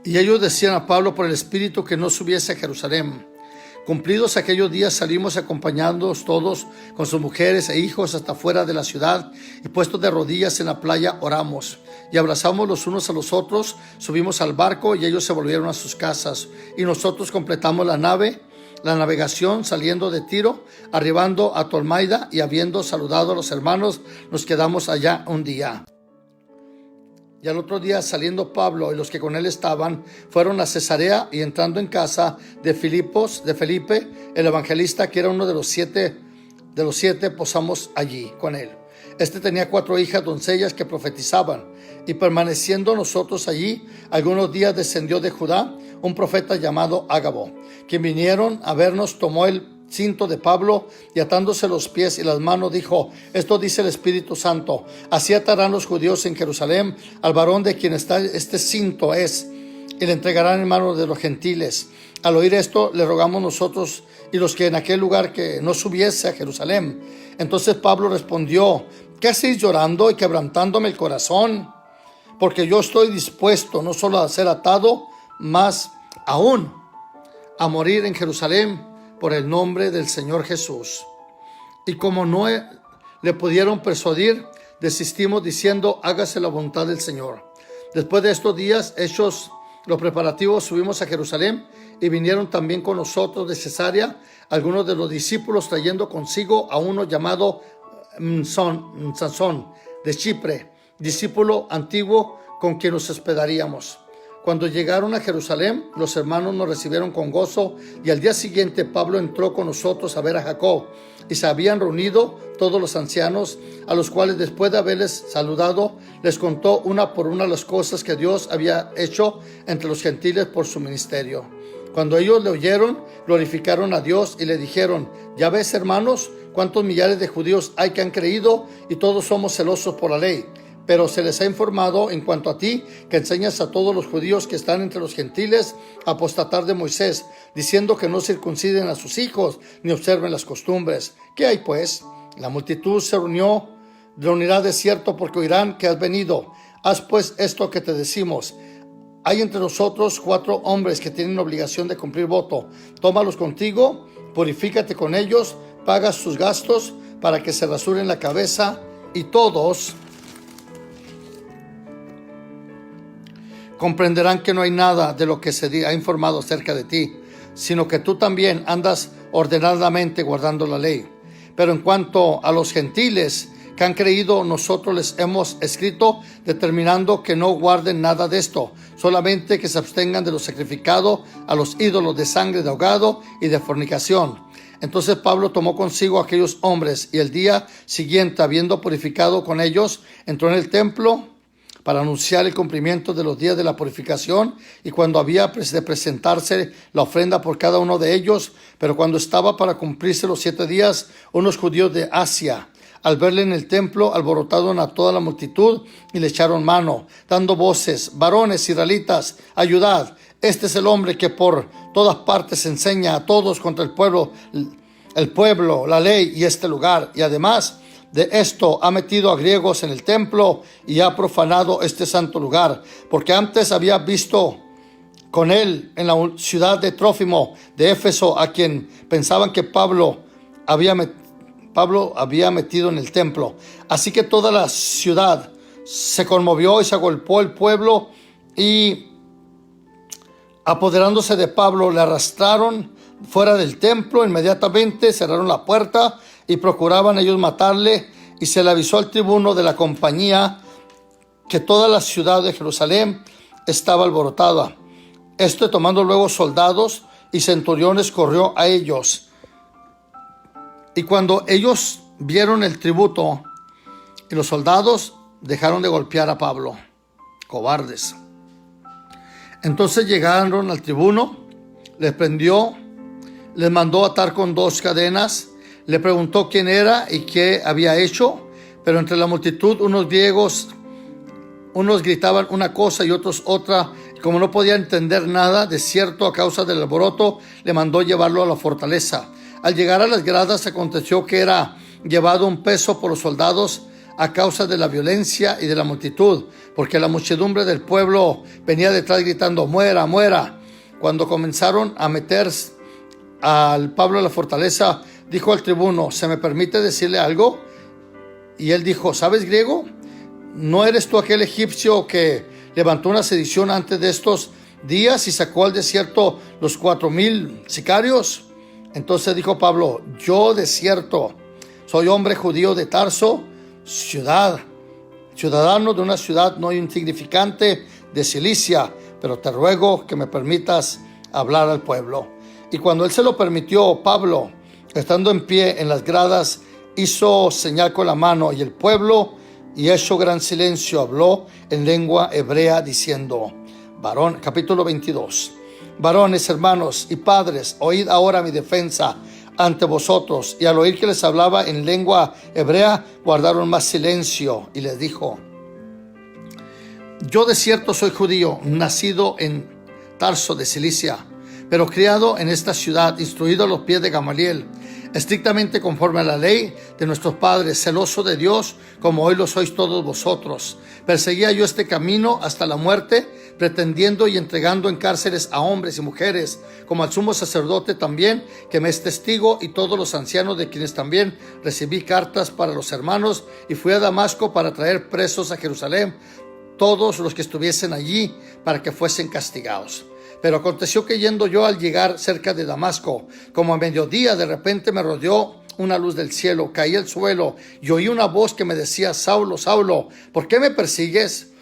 Y ellos decían a Pablo por el Espíritu que no subiese a Jerusalén. Cumplidos aquellos días, salimos acompañándonos todos con sus mujeres e hijos hasta fuera de la ciudad, y puestos de rodillas en la playa oramos y abrazamos los unos a los otros. Subimos al barco y ellos se volvieron a sus casas, y nosotros completamos la navegación, saliendo de Tiro, arribando a Tolmaida, y habiendo saludado a los hermanos, nos quedamos allá un día. Y al otro día, saliendo Pablo y los que con él estaban, fueron a Cesarea, y entrando en casa de Felipe, el evangelista, que era uno de los siete, posamos allí con él. Este tenía 4 hijas doncellas que profetizaban, y permaneciendo nosotros allí algunos días, descendió de Judá un profeta llamado Ágabo, quien vinieron a vernos, tomó el cinto de Pablo y atándose los pies y las manos dijo: esto dice el Espíritu Santo, así atarán los judíos en Jerusalén al varón de quien está este cinto es, y le entregarán en manos de los gentiles. Al oír esto, le rogamos nosotros y los que en aquel lugar que no subiese a Jerusalén. Entonces Pablo respondió: ¿qué hacéis llorando y quebrantándome el corazón? Porque yo estoy dispuesto no solo a ser atado, mas aún a morir en Jerusalén por el nombre del Señor Jesús. Y como no le pudieron persuadir, desistimos diciendo: hágase la voluntad del Señor. Después de estos días, hechos los preparativos, subimos a Jerusalén, y vinieron también con nosotros de Cesarea algunos de los discípulos, trayendo consigo a uno llamado Sansón de Chipre, discípulo antiguo con quien nos hospedaríamos. Cuando llegaron a Jerusalén, los hermanos nos recibieron con gozo, y al día siguiente Pablo entró con nosotros a ver a Jacob, y se habían reunido todos los ancianos, a los cuales, después de haberles saludado, les contó una por una las cosas que Dios había hecho entre los gentiles por su ministerio. Cuando ellos le oyeron, glorificaron a Dios y le dijeron: ya ves, hermanos, cuántos millares de judíos hay que han creído, y todos somos celosos por la ley. Pero se les ha informado en cuanto a ti, que enseñas a todos los judíos que están entre los gentiles a apostatar de Moisés, diciendo que no circunciden a sus hijos ni observen las costumbres. ¿Qué hay pues? La multitud se reunirá de cierto, porque oirán que has venido. Haz pues esto que te decimos. Hay entre nosotros 4 hombres que tienen obligación de cumplir voto. Tómalos contigo, purifícate con ellos, paga sus gastos para que se rasuren la cabeza, y todos comprenderán que no hay nada de lo que se ha informado acerca de ti, sino que tú también andas ordenadamente guardando la ley. Pero en cuanto a los gentiles que han creído, nosotros les hemos escrito determinando que no guarden nada de esto, solamente que se abstengan de lo sacrificado a los ídolos, de sangre, de ahogado y de fornicación. Entonces Pablo tomó consigo a aquellos hombres, y el día siguiente, habiendo purificado con ellos, entró en el templo para anunciar el cumplimiento de los días de la purificación, y cuando había de presentarse la ofrenda por cada uno de ellos, pero cuando estaba para cumplirse los 7 días, unos judíos de Asia, al verle en el templo, alborotaron a toda la multitud y le echaron mano, dando voces: varones israelitas, ayudad, este es el hombre que por todas partes enseña a todos contra el pueblo, la ley y este lugar, y además de esto ha metido a griegos en el templo y ha profanado este santo lugar, porque antes había visto con él en la ciudad de Trófimo de Éfeso, a quien pensaban que Pablo había metido en el templo. Así que toda la ciudad se conmovió y se agolpó el pueblo, y apoderándose de Pablo, le arrastraron fuera del templo. Inmediatamente cerraron la puerta y procuraban ellos matarle, y se le avisó al tribuno de la compañía que toda la ciudad de Jerusalén estaba alborotada. Tomando luego soldados y centuriones, corrió a ellos. Y cuando ellos vieron el tributo y los soldados, dejaron de golpear a Pablo. Cobardes. Entonces llegaron al tribuno, les prendió, les mandó atar con 2 cadenas, le preguntó quién era y qué había hecho, pero entre la multitud unos griegos, unos gritaban una cosa y otros otra, y como no podía entender nada, de cierto a causa del alboroto, le mandó llevarlo a la fortaleza. Al llegar a las gradas, aconteció que era llevado un peso por los soldados a causa de la violencia y de la multitud, porque la muchedumbre del pueblo venía detrás gritando: muera, muera. Cuando comenzaron a meter al Pablo a la fortaleza, dijo al tribuno: ¿se me permite decirle algo? Y él dijo: ¿sabes griego? ¿No eres tú aquel egipcio que levantó una sedición antes de estos días y sacó al desierto los 4,000 sicarios? Entonces dijo Pablo: yo de cierto soy hombre judío de Tarso, ciudad ciudadano de una ciudad no insignificante de Cilicia, pero te ruego que me permitas hablar al pueblo. Y cuando él se lo permitió, Pablo, estando en pie en las gradas, hizo señal con la mano, y el pueblo, y hecho gran silencio, habló en lengua hebrea diciendo, capítulo 22, varones, hermanos y padres, oíd ahora mi defensa ante vosotros. Y al oír que les hablaba en lengua hebrea, guardaron más silencio. Y les dijo, yo de cierto soy judío, nacido en Tarso de Cilicia, pero criado en esta ciudad, instruido a los pies de Gamaliel, estrictamente conforme a la ley de nuestros padres, celoso de Dios, como hoy lo sois todos vosotros. Perseguía yo este camino hasta la muerte, pretendiendo y entregando en cárceles a hombres y mujeres, como al sumo sacerdote también, que me es testigo, y todos los ancianos, de quienes también recibí cartas para los hermanos, y fui a Damasco para traer presos a Jerusalén todos los que estuviesen allí, para que fuesen castigados. Pero aconteció que yendo yo al llegar cerca de Damasco, como a mediodía, de repente me rodeó una luz del cielo, caí al suelo y oí una voz que me decía, Saulo, Saulo, ¿por qué me persigues?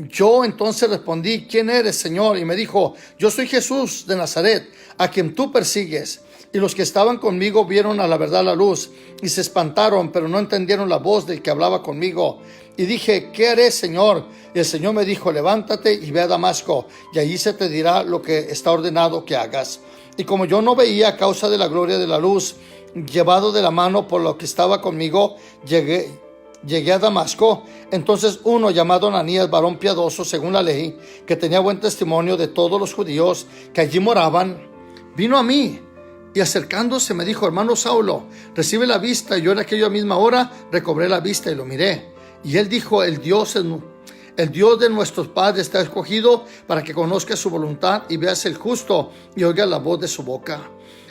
Yo entonces respondí, ¿quién eres, Señor? Y me dijo, yo soy Jesús de Nazaret, a quien tú persigues. Y los que estaban conmigo vieron a la verdad la luz y se espantaron, pero no entendieron la voz del que hablaba conmigo. Y dije, ¿qué haré, Señor? Y el Señor me dijo, levántate y ve a Damasco, y allí se te dirá lo que está ordenado que hagas. Y como yo no veía a causa de la gloria de la luz, llevado de la mano por lo que estaba conmigo, llegué a Damasco. Entonces uno llamado Ananías, varón piadoso según la ley, que tenía buen testimonio de todos los judíos que allí moraban, vino a mí. Y acercándose me dijo, hermano Saulo, recibe la vista. Y yo en aquella misma hora recobré la vista y lo miré. Y él dijo, el Dios de nuestros padres te ha escogido para que conozcas su voluntad y veas el justo y oigas la voz de su boca.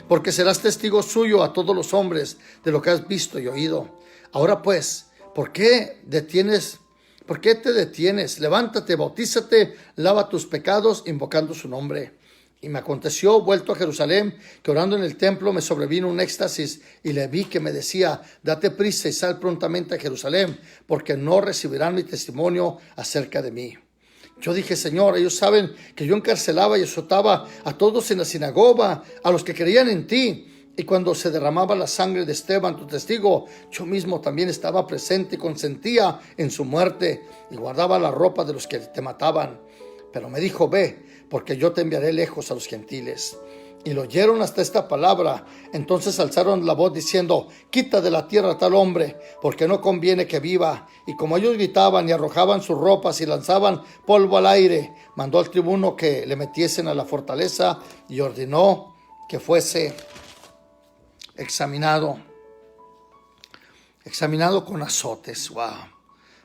Porque serás testigo suyo a todos los hombres de lo que has visto y oído. Ahora pues, ¿por qué te detienes? Levántate, bautízate, lava tus pecados, invocando su nombre. Y me aconteció, vuelto a Jerusalén, que orando en el templo me sobrevino un éxtasis, y le vi que me decía, date prisa y sal prontamente a Jerusalén, porque no recibirán mi testimonio acerca de mí. Yo dije, Señor, ellos saben que yo encarcelaba y azotaba a todos en la sinagoga, a los que creían en ti. Y cuando se derramaba la sangre de Esteban, tu testigo, yo mismo también estaba presente y consentía en su muerte, y guardaba la ropa de los que te mataban. Pero me dijo, ve, porque yo te enviaré lejos a los gentiles. Y lo oyeron hasta esta palabra. Entonces alzaron la voz diciendo, quita de la tierra a tal hombre, porque no conviene que viva. Y como ellos gritaban y arrojaban sus ropas y lanzaban polvo al aire, mandó al tribuno que le metiesen a la fortaleza y ordenó que fuese examinado con azotes,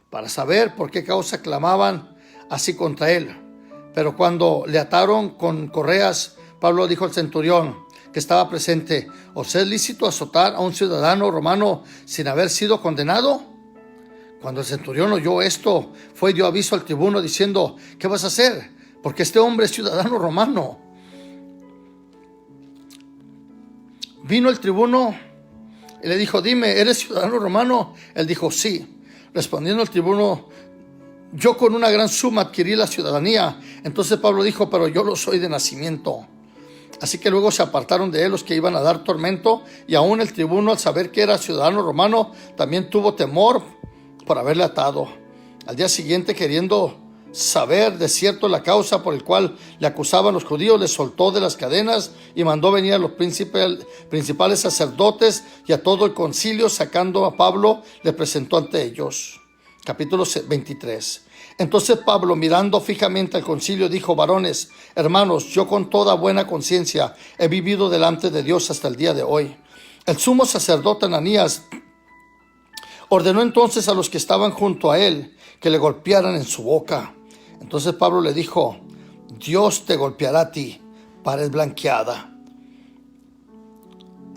para saber por qué causa clamaban así contra él. Pero cuando le ataron con correas, Pablo dijo al centurión que estaba presente, ¿os es lícito azotar a un ciudadano romano sin haber sido condenado? Cuando el centurión oyó esto, fue y dio aviso al tribuno diciendo, ¿qué vas a hacer? Porque este hombre es ciudadano romano. Vino el tribuno y le dijo, dime, ¿eres ciudadano romano? Él dijo, sí. Respondiendo el tribuno, yo con una gran suma adquirí la ciudadanía. Entonces Pablo dijo, pero yo lo soy de nacimiento. Así que luego se apartaron de él los que iban a dar tormento, y aún el tribuno, al saber que era ciudadano romano, también tuvo temor por haberle atado. Al día siguiente, queriendo saber de cierto la causa por el cual le acusaban los judíos, le soltó de las cadenas y mandó venir a los principales sacerdotes y a todo el concilio. Sacando a Pablo, le presentó ante ellos. Capítulo 23. Entonces Pablo, mirando fijamente al concilio, dijo, varones, hermanos, yo con toda buena conciencia he vivido delante de Dios hasta el día de hoy. El sumo sacerdote Ananías ordenó entonces a los que estaban junto a él que le golpearan en su boca. Entonces Pablo le dijo, Dios te golpeará a ti, pared blanqueada.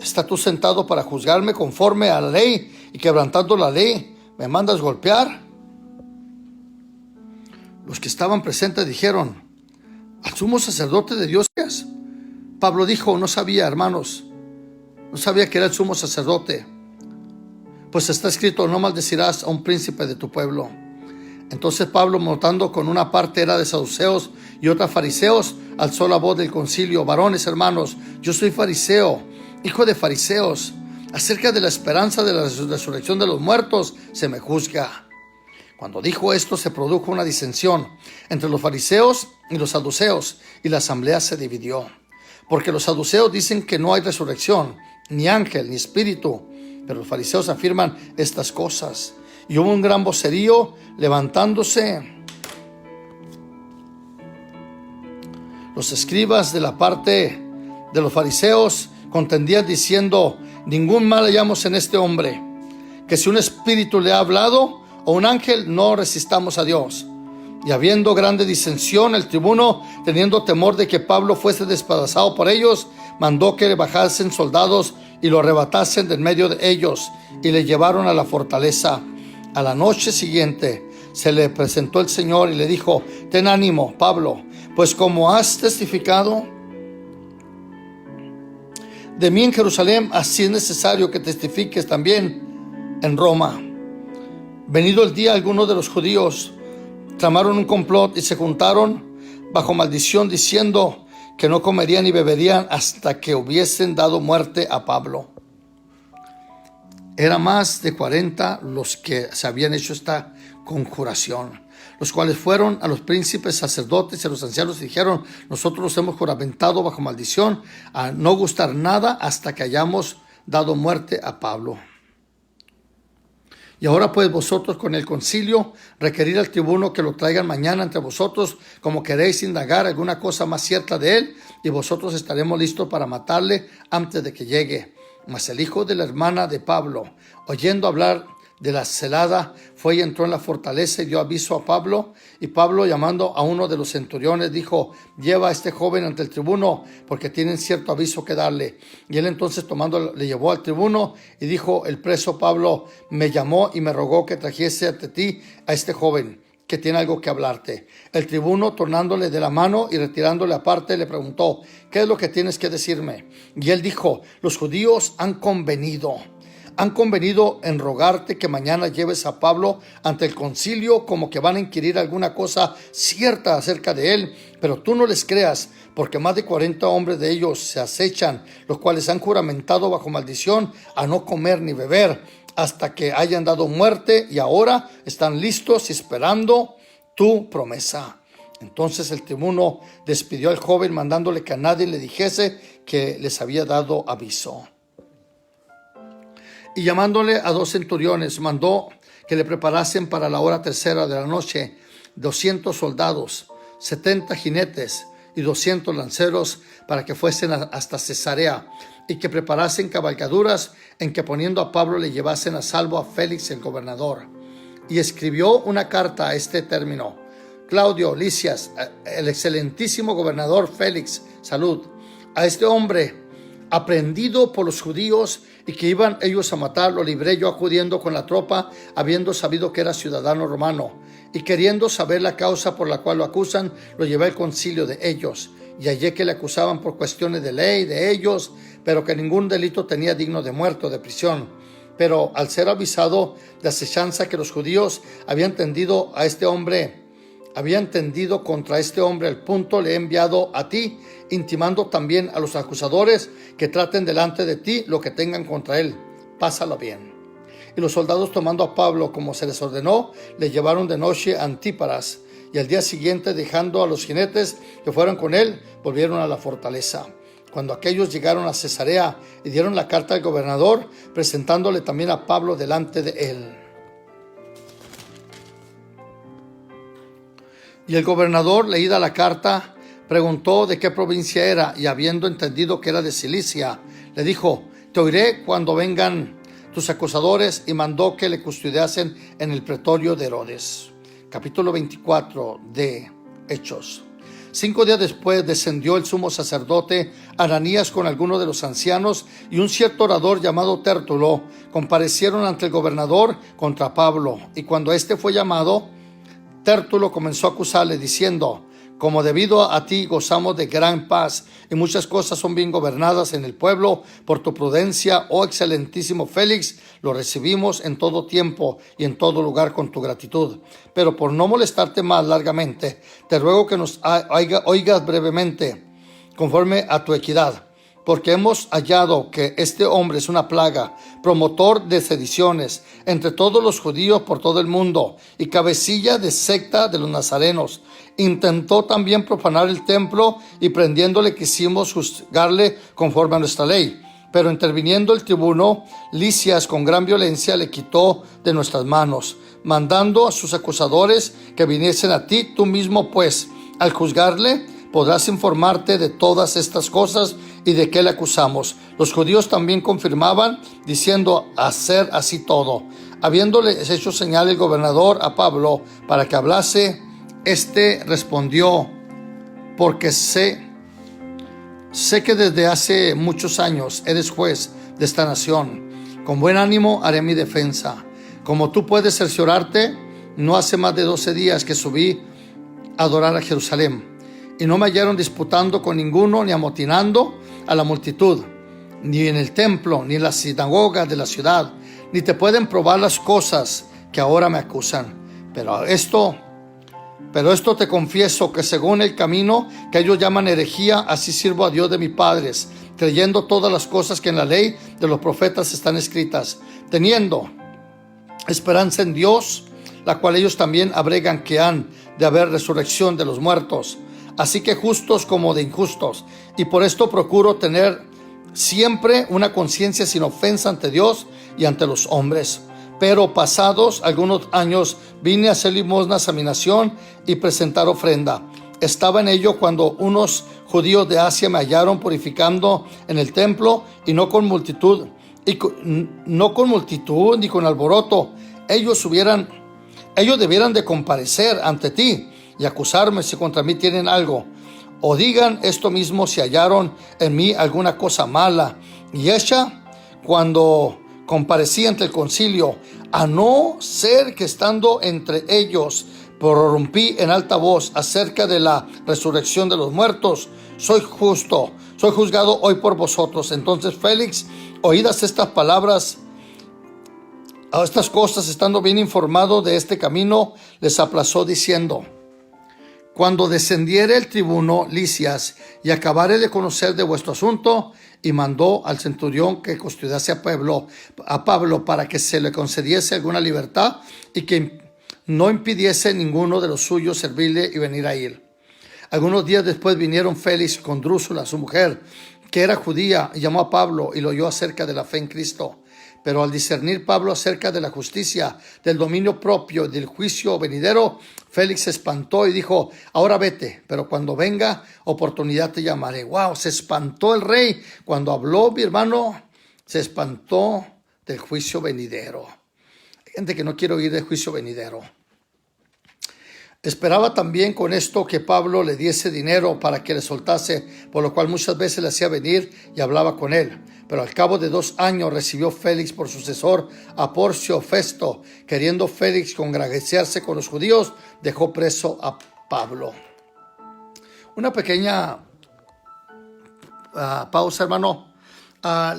¿Estás tú sentado para juzgarme conforme a la ley y quebrantando la ley me mandas golpear? Los que estaban presentes dijeron, ¿al sumo sacerdote de Dios? Pablo dijo, no sabía, hermanos, no sabía que era el sumo sacerdote. Pues está escrito, no maldecirás a un príncipe de tu pueblo. Entonces Pablo, notando con una parte era de saduceos y otra fariseos, alzó la voz del concilio: varones, hermanos, yo soy fariseo, hijo de fariseos. Acerca de la esperanza de la resurrección de los muertos se me juzga. Cuando dijo esto, se produjo una disensión entre los fariseos y los saduceos, y la asamblea se dividió. Porque los saduceos dicen que no hay resurrección, ni ángel, ni espíritu, pero los fariseos afirman estas cosas. Y hubo un gran vocerío levantándose. Los escribas de la parte de los fariseos contendían diciendo: ningún mal hallamos en este hombre, que si un espíritu le ha hablado o un ángel, no resistamos a Dios. Y habiendo grande disensión, el tribuno, teniendo temor de que Pablo fuese despedazado por ellos, mandó que le bajasen soldados y lo arrebatasen de en medio de ellos, y le llevaron a la fortaleza. A la noche siguiente se le presentó el Señor y le dijo: ten ánimo, Pablo, pues como has testificado de mí en Jerusalén, así es necesario que testifiques también en Roma. Venido el día, algunos de los judíos tramaron un complot y se juntaron bajo maldición, diciendo que no comerían ni beberían hasta que hubiesen dado muerte a Pablo. Era más de 40 los que se habían hecho esta conjuración, los cuales fueron a los príncipes, sacerdotes y a los ancianos y dijeron: nosotros nos hemos juramentado bajo maldición a no gustar nada hasta que hayamos dado muerte a Pablo. Y ahora pues vosotros con el concilio requerir al tribuno que lo traigan mañana entre vosotros, como queréis indagar alguna cosa más cierta de él, y vosotros estaremos listos para matarle antes de que llegue. Mas el hijo de la hermana de Pablo, oyendo hablar de la celada, fue y entró en la fortaleza y dio aviso a Pablo. Y Pablo, llamando a uno de los centuriones, dijo: lleva a este joven ante el tribuno, porque tienen cierto aviso que darle. Y él entonces, tomando, le llevó al tribuno, y dijo el preso Pablo: me llamó y me rogó que trajese ante ti a este joven, que tiene algo que hablarte. El tribuno, tornándole de la mano y retirándole aparte, le preguntó: ¿qué es lo que tienes que decirme? Y él dijo: los judíos han convenido en rogarte que mañana lleves a Pablo ante el concilio, como que van a inquirir alguna cosa cierta acerca de él, pero tú no les creas, porque más de 40 hombres de ellos se acechan, los cuales han juramentado bajo maldición a no comer ni beber hasta que hayan dado muerte, y ahora están listos y esperando tu promesa. Entonces el tribuno despidió al joven, mandándole que a nadie le dijese que les había dado aviso. Y llamándole a 2 centuriones, mandó que le preparasen para la hora tercera de la noche 200 soldados, 70 jinetes y 200 lanceros, para que fuesen hasta Cesarea, y que preparasen cabalgaduras en que, poniendo a Pablo, le llevasen a salvo a Félix el gobernador. Y escribió una carta a este término: Claudio Lisias, el excelentísimo gobernador Félix, salud. A este hombre, aprehendido por los judíos y que iban ellos a matar, lo libré yo acudiendo con la tropa, habiendo sabido que era ciudadano romano, y queriendo saber la causa por la cual lo acusan, lo llevé al concilio de ellos, y hallé que le acusaban por cuestiones de ley de ellos, pero que ningún delito tenía digno de muerte o de prisión. Pero al ser avisado de asechanza que los judíos habían tendido contra este hombre, al punto le he enviado a ti, intimando también a los acusadores que traten delante de ti lo que tengan contra él. Pásalo bien. Y los soldados, tomando a Pablo como se les ordenó, le llevaron de noche a Antíparas, y al día siguiente, dejando a los jinetes que fueron con él, volvieron a la fortaleza. Cuando aquellos llegaron a Cesarea y dieron la carta al gobernador, presentándole también a Pablo delante de él. Y el gobernador, leída la carta, preguntó de qué provincia era, y habiendo entendido que era de Cilicia, le dijo: te oiré cuando vengan tus acusadores, y mandó que le custodiasen en el pretorio de Herodes. Capítulo 24 de Hechos. 5 días después descendió el sumo sacerdote Ananías con algunos de los ancianos y un cierto orador llamado Tértulo. Comparecieron ante el gobernador contra Pablo, y cuando éste fue llamado, Tértulo comenzó a acusarle diciendo: como debido a ti gozamos de gran paz y muchas cosas son bien gobernadas en el pueblo por tu prudencia, oh excelentísimo Félix, lo recibimos en todo tiempo y en todo lugar con tu gratitud. Pero por no molestarte más largamente, te ruego que nos oigas brevemente, conforme a tu equidad. Porque hemos hallado que este hombre es una plaga, promotor de sediciones entre todos los judíos por todo el mundo y cabecilla de secta de los nazarenos. Intentó también profanar el templo y prendiéndole quisimos juzgarle conforme a nuestra ley. Pero interviniendo el tribuno, Lisias con gran violencia le quitó de nuestras manos, mandando a sus acusadores que viniesen a ti. Tú mismo pues, al juzgarle, podrás informarte de todas estas cosas y de qué le acusamos. Los judíos también confirmaban, diciendo hacer así todo. Habiéndole hecho señal el gobernador a Pablo para que hablase, este respondió: porque sé que desde hace muchos años eres juez de esta nación. Con buen ánimo haré mi defensa. Como tú puedes cerciorarte, no hace más de 12 días que subí a adorar a Jerusalén. Y no me hallaron disputando con ninguno, ni amotinando a la multitud, ni en el templo, ni en las sinagogas de la ciudad, ni te pueden probar las cosas que ahora me acusan. Pero esto te confieso, que según el camino que ellos llaman herejía, así sirvo a Dios de mis padres, creyendo todas las cosas que en la ley de los profetas están escritas, teniendo esperanza en Dios, la cual ellos también abregan que han de haber resurrección de los muertos. Así que justos como de injustos, y por esto procuro tener siempre una conciencia sin ofensa ante Dios y ante los hombres. Pero pasados algunos años vine a hacer limosnas a mi nación y presentar ofrenda. Estaba en ello cuando unos judíos de Asia me hallaron purificando en el templo, y no con multitud ni con alboroto. Ellos debieran de comparecer ante ti y acusarme si contra mí tienen algo, o digan esto mismo si hallaron en mí alguna cosa mala y hecha cuando comparecí ante el concilio, a no ser que estando entre ellos prorrumpí en alta voz acerca de la resurrección de los muertos. Soy juzgado hoy por vosotros. Entonces Félix, oídas estas palabras, a estas cosas, estando bien informado de este camino, les aplazó diciendo: cuando descendiere el tribuno Lisias y acabare de conocer de vuestro asunto, y mandó al centurión que custodiase a Pablo para que se le concediese alguna libertad y que no impidiese ninguno de los suyos servirle y venir a él. Algunos días después vinieron Félix con Drúzula, su mujer, que era judía, y llamó a Pablo y lo oyó acerca de la fe en Cristo. Pero al discernir Pablo acerca de la justicia, del dominio propio y del juicio venidero, Félix se espantó y dijo: ahora vete, pero cuando venga oportunidad te llamaré. Wow, se espantó el rey cuando habló, mi hermano, se espantó del juicio venidero. Hay gente que no quiere oír del juicio venidero. Esperaba también con esto que Pablo le diese dinero para que le soltase, por lo cual muchas veces le hacía venir y hablaba con él. Pero al cabo de 2 años recibió Félix por sucesor a Porcio Festo. Queriendo Félix congraciarse con los judíos, dejó preso a Pablo. Una pequeña pausa, hermano.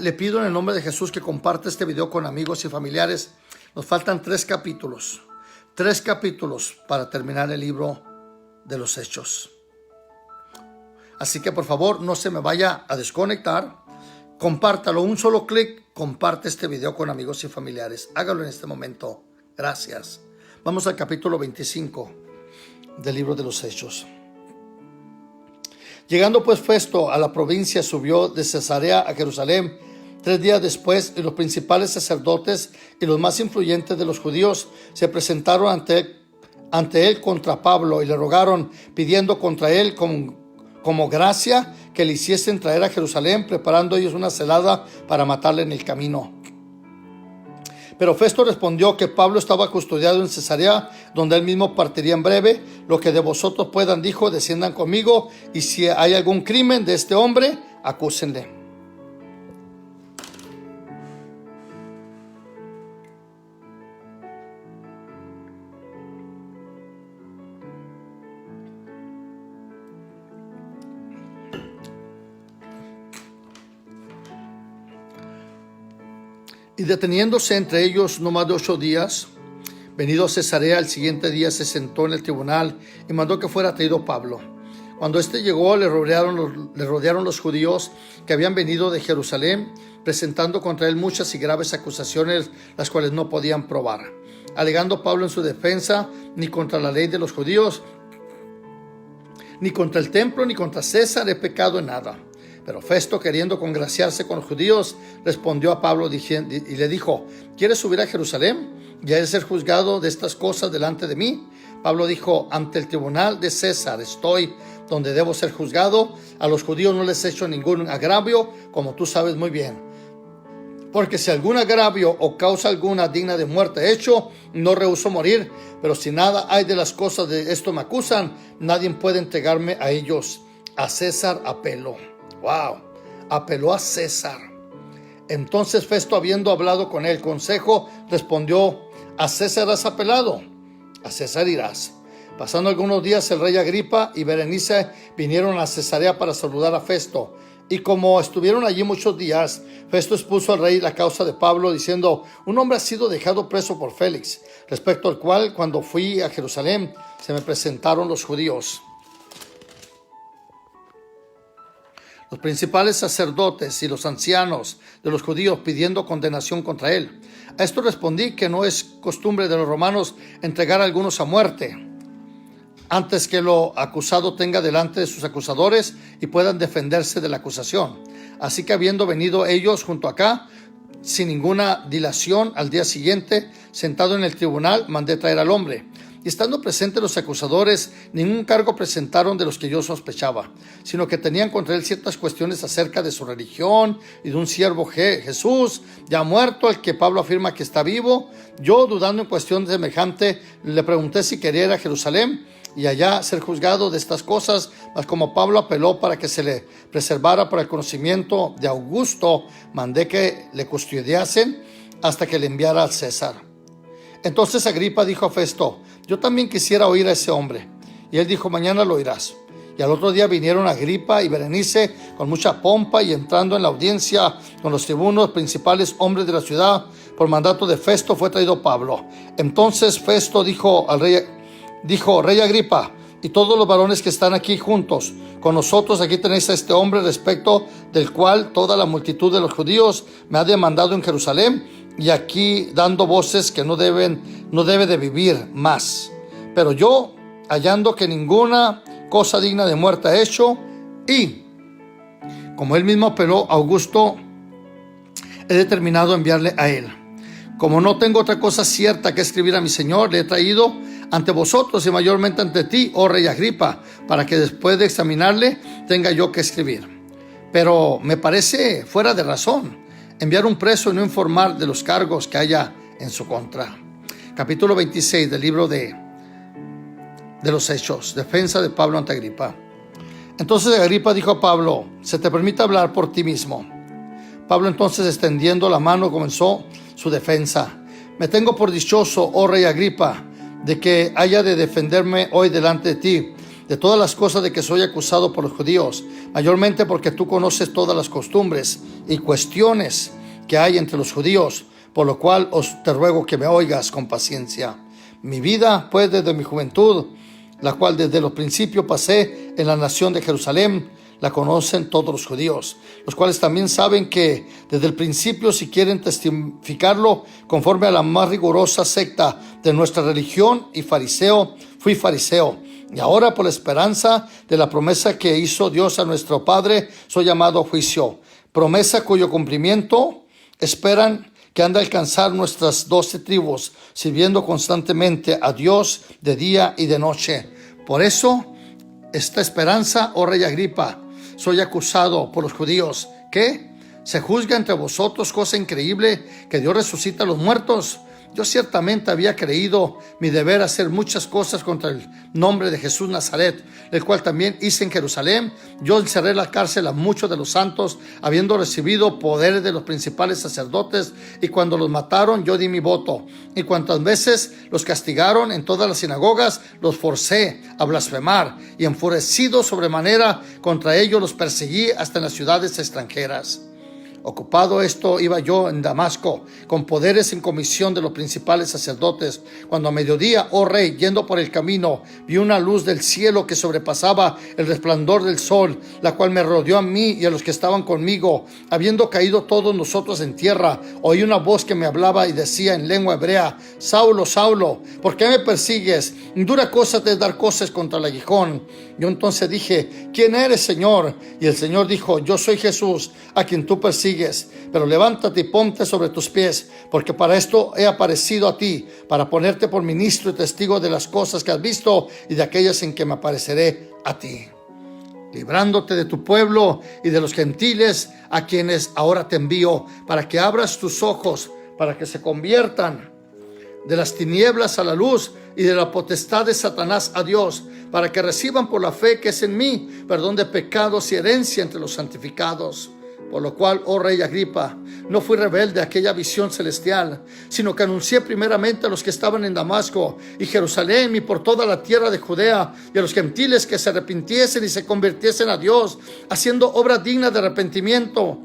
Le pido en el nombre de Jesús que comparte este video con amigos y familiares. Nos faltan 3 capítulos. 3 capítulos para terminar el libro de los Hechos. Así que por favor no se me vaya a desconectar. Compártalo, un solo clic, comparte este video con amigos y familiares. Hágalo en este momento. Gracias. Vamos al capítulo 25 del libro de los Hechos. Llegando pues Festo a la provincia, subió de Cesarea a Jerusalén 3 días después, y los principales sacerdotes y los más influyentes de los judíos se presentaron ante él contra Pablo y le rogaron, pidiendo contra él como gracia que le hiciesen traer a Jerusalén, preparando ellos una celada para matarle en el camino. Pero Festo respondió que Pablo estaba custodiado en Cesarea, donde él mismo partiría en breve. Lo que de vosotros puedan, dijo, desciendan conmigo, y si hay algún crimen de este hombre, acúsenle. Y deteniéndose entre ellos no más de 8 días, venido a Cesarea, el siguiente día se sentó en el tribunal y mandó que fuera traído Pablo. Cuando éste llegó, le rodearon los judíos que habían venido de Jerusalén, presentando contra él muchas y graves acusaciones, las cuales no podían probar. Alegando Pablo en su defensa, ni contra la ley de los judíos, ni contra el templo, ni contra César he pecado en nada. Pero Festo, queriendo congraciarse con los judíos, respondió a Pablo y le dijo: ¿quieres subir a Jerusalén y a ser juzgado de estas cosas delante de mí? Pablo dijo: ante el tribunal de César estoy, donde debo ser juzgado. A los judíos no les he hecho ningún agravio, como tú sabes muy bien. Porque si algún agravio o causa alguna digna de muerte he hecho, no rehúso morir. Pero si nada hay de las cosas de esto me acusan, nadie puede entregarme a ellos. A César apelo. Wow, apeló a César. Entonces Festo, habiendo hablado con él consejo, respondió: a César has apelado, a César irás. Pasando algunos días, el rey Agripa y Berenice vinieron a Cesarea para saludar a Festo. Y como estuvieron allí muchos días, Festo expuso al rey la causa de Pablo, diciendo: un hombre ha sido dejado preso por Félix, respecto al cual, cuando fui a Jerusalén, se me presentaron los judíos, los principales sacerdotes y los ancianos de los judíos, pidiendo condenación contra él. A esto respondí que no es costumbre de los romanos entregar a algunos a muerte, antes que lo acusado tenga delante de sus acusadores y puedan defenderse de la acusación. Así que, habiendo venido ellos junto acá, sin ninguna dilación, al día siguiente, sentado en el tribunal, mandé traer al hombre. Y estando presentes los acusadores, ningún cargo presentaron de los que yo sospechaba, sino que tenían contra él ciertas cuestiones acerca de su religión y de un siervo Jesús, ya muerto, al que Pablo afirma que está vivo. Yo, dudando en cuestión semejante, le pregunté si quería ir a Jerusalén y allá ser juzgado de estas cosas, mas como Pablo apeló para que se le preservara por el conocimiento de Augusto, mandé que le custodiasen hasta que le enviara al César. Entonces Agripa dijo a Festo: yo también quisiera oír a ese hombre. Y él dijo: mañana lo oirás. Y al otro día vinieron Agripa y Berenice con mucha pompa, y entrando en la audiencia con los tribunos principales hombres de la ciudad, por mandato de Festo fue traído Pablo. Entonces Festo dijo al rey: rey Agripa, y todos los varones que están aquí juntos con nosotros, aquí tenéis a este hombre, respecto del cual toda la multitud de los judíos me ha demandado en Jerusalén, y aquí dando voces que no debe de vivir más. Pero yo, hallando que ninguna cosa digna de muerte ha hecho, y como él mismo apeló a Augusto, he determinado enviarle a él. Como no tengo otra cosa cierta que escribir a mi señor, le he traído ante vosotros y mayormente ante ti, oh rey Agripa, para que después de examinarle tenga yo que escribir. Pero me parece fuera de razón enviar un preso y no informar de los cargos que haya en su contra. Capítulo 26 del libro de los Hechos. Defensa de Pablo ante Agripa. Entonces Agripa dijo a Pablo: se te permite hablar por ti mismo. Pablo entonces, extendiendo la mano, comenzó su defensa. Me tengo por dichoso, oh rey Agripa, de que haya de defenderme hoy delante de ti de todas las cosas de que soy acusado por los judíos, mayormente porque tú conoces todas las costumbres y cuestiones que hay entre los judíos, por lo cual te ruego que me oigas con paciencia. Mi vida, pues, desde mi juventud, la cual desde los principios pasé en la nación de Jerusalén, la conocen todos los judíos, los cuales también saben que desde el principio, si quieren testificarlo, conforme a la más rigurosa secta de nuestra religión, fui fariseo. Y ahora, por la esperanza de la promesa que hizo Dios a nuestro Padre, soy llamado a juicio. Promesa cuyo cumplimiento esperan que han de alcanzar nuestras 12 tribus, sirviendo constantemente a Dios de día y de noche. Por eso, esta esperanza, oh rey Agripa, soy acusado por los judíos. ¿Qué? ¿Se juzga entre vosotros cosa increíble que Dios resucita a los muertos? Yo ciertamente había creído mi deber hacer muchas cosas contra el nombre de Jesús Nazaret, el cual también hice en Jerusalén. Yo encerré en la cárcel a muchos de los santos, habiendo recibido poderes de los principales sacerdotes, y cuando los mataron yo di mi voto. Y cuantas veces los castigaron en todas las sinagogas, los forcé a blasfemar, y enfurecido sobremanera contra ellos los perseguí hasta en las ciudades extranjeras. Ocupado esto, iba yo en Damasco, con poderes en comisión de los principales sacerdotes, cuando a mediodía, oh rey, yendo por el camino, vi una luz del cielo que sobrepasaba el resplandor del sol, la cual me rodeó a mí y a los que estaban conmigo. Habiendo caído todos nosotros en tierra, oí una voz que me hablaba y decía en lengua hebrea: Saulo, Saulo, ¿por qué me persigues? Dura cosa te es dar cosas contra el aguijón. Yo entonces dije: ¿Quién eres, Señor? Y el Señor dijo: Yo soy Jesús, a quien tú persigues. Pero levántate y ponte sobre tus pies, porque para esto he aparecido a ti, para ponerte por ministro y testigo de las cosas que has visto y de aquellas en que me apareceré a ti, librándote de tu pueblo y de los gentiles a quienes ahora te envío, para que abras tus ojos, para que se conviertan de las tinieblas a la luz y de la potestad de Satanás a Dios, para que reciban por la fe que es en mí perdón de pecados y herencia entre los santificados. Por lo cual, oh rey Agripa, no fui rebelde a aquella visión celestial, sino que anuncié primeramente a los que estaban en Damasco y Jerusalén y por toda la tierra de Judea, y a los gentiles que se arrepintiesen y se convirtiesen a Dios, haciendo obra digna de arrepentimiento.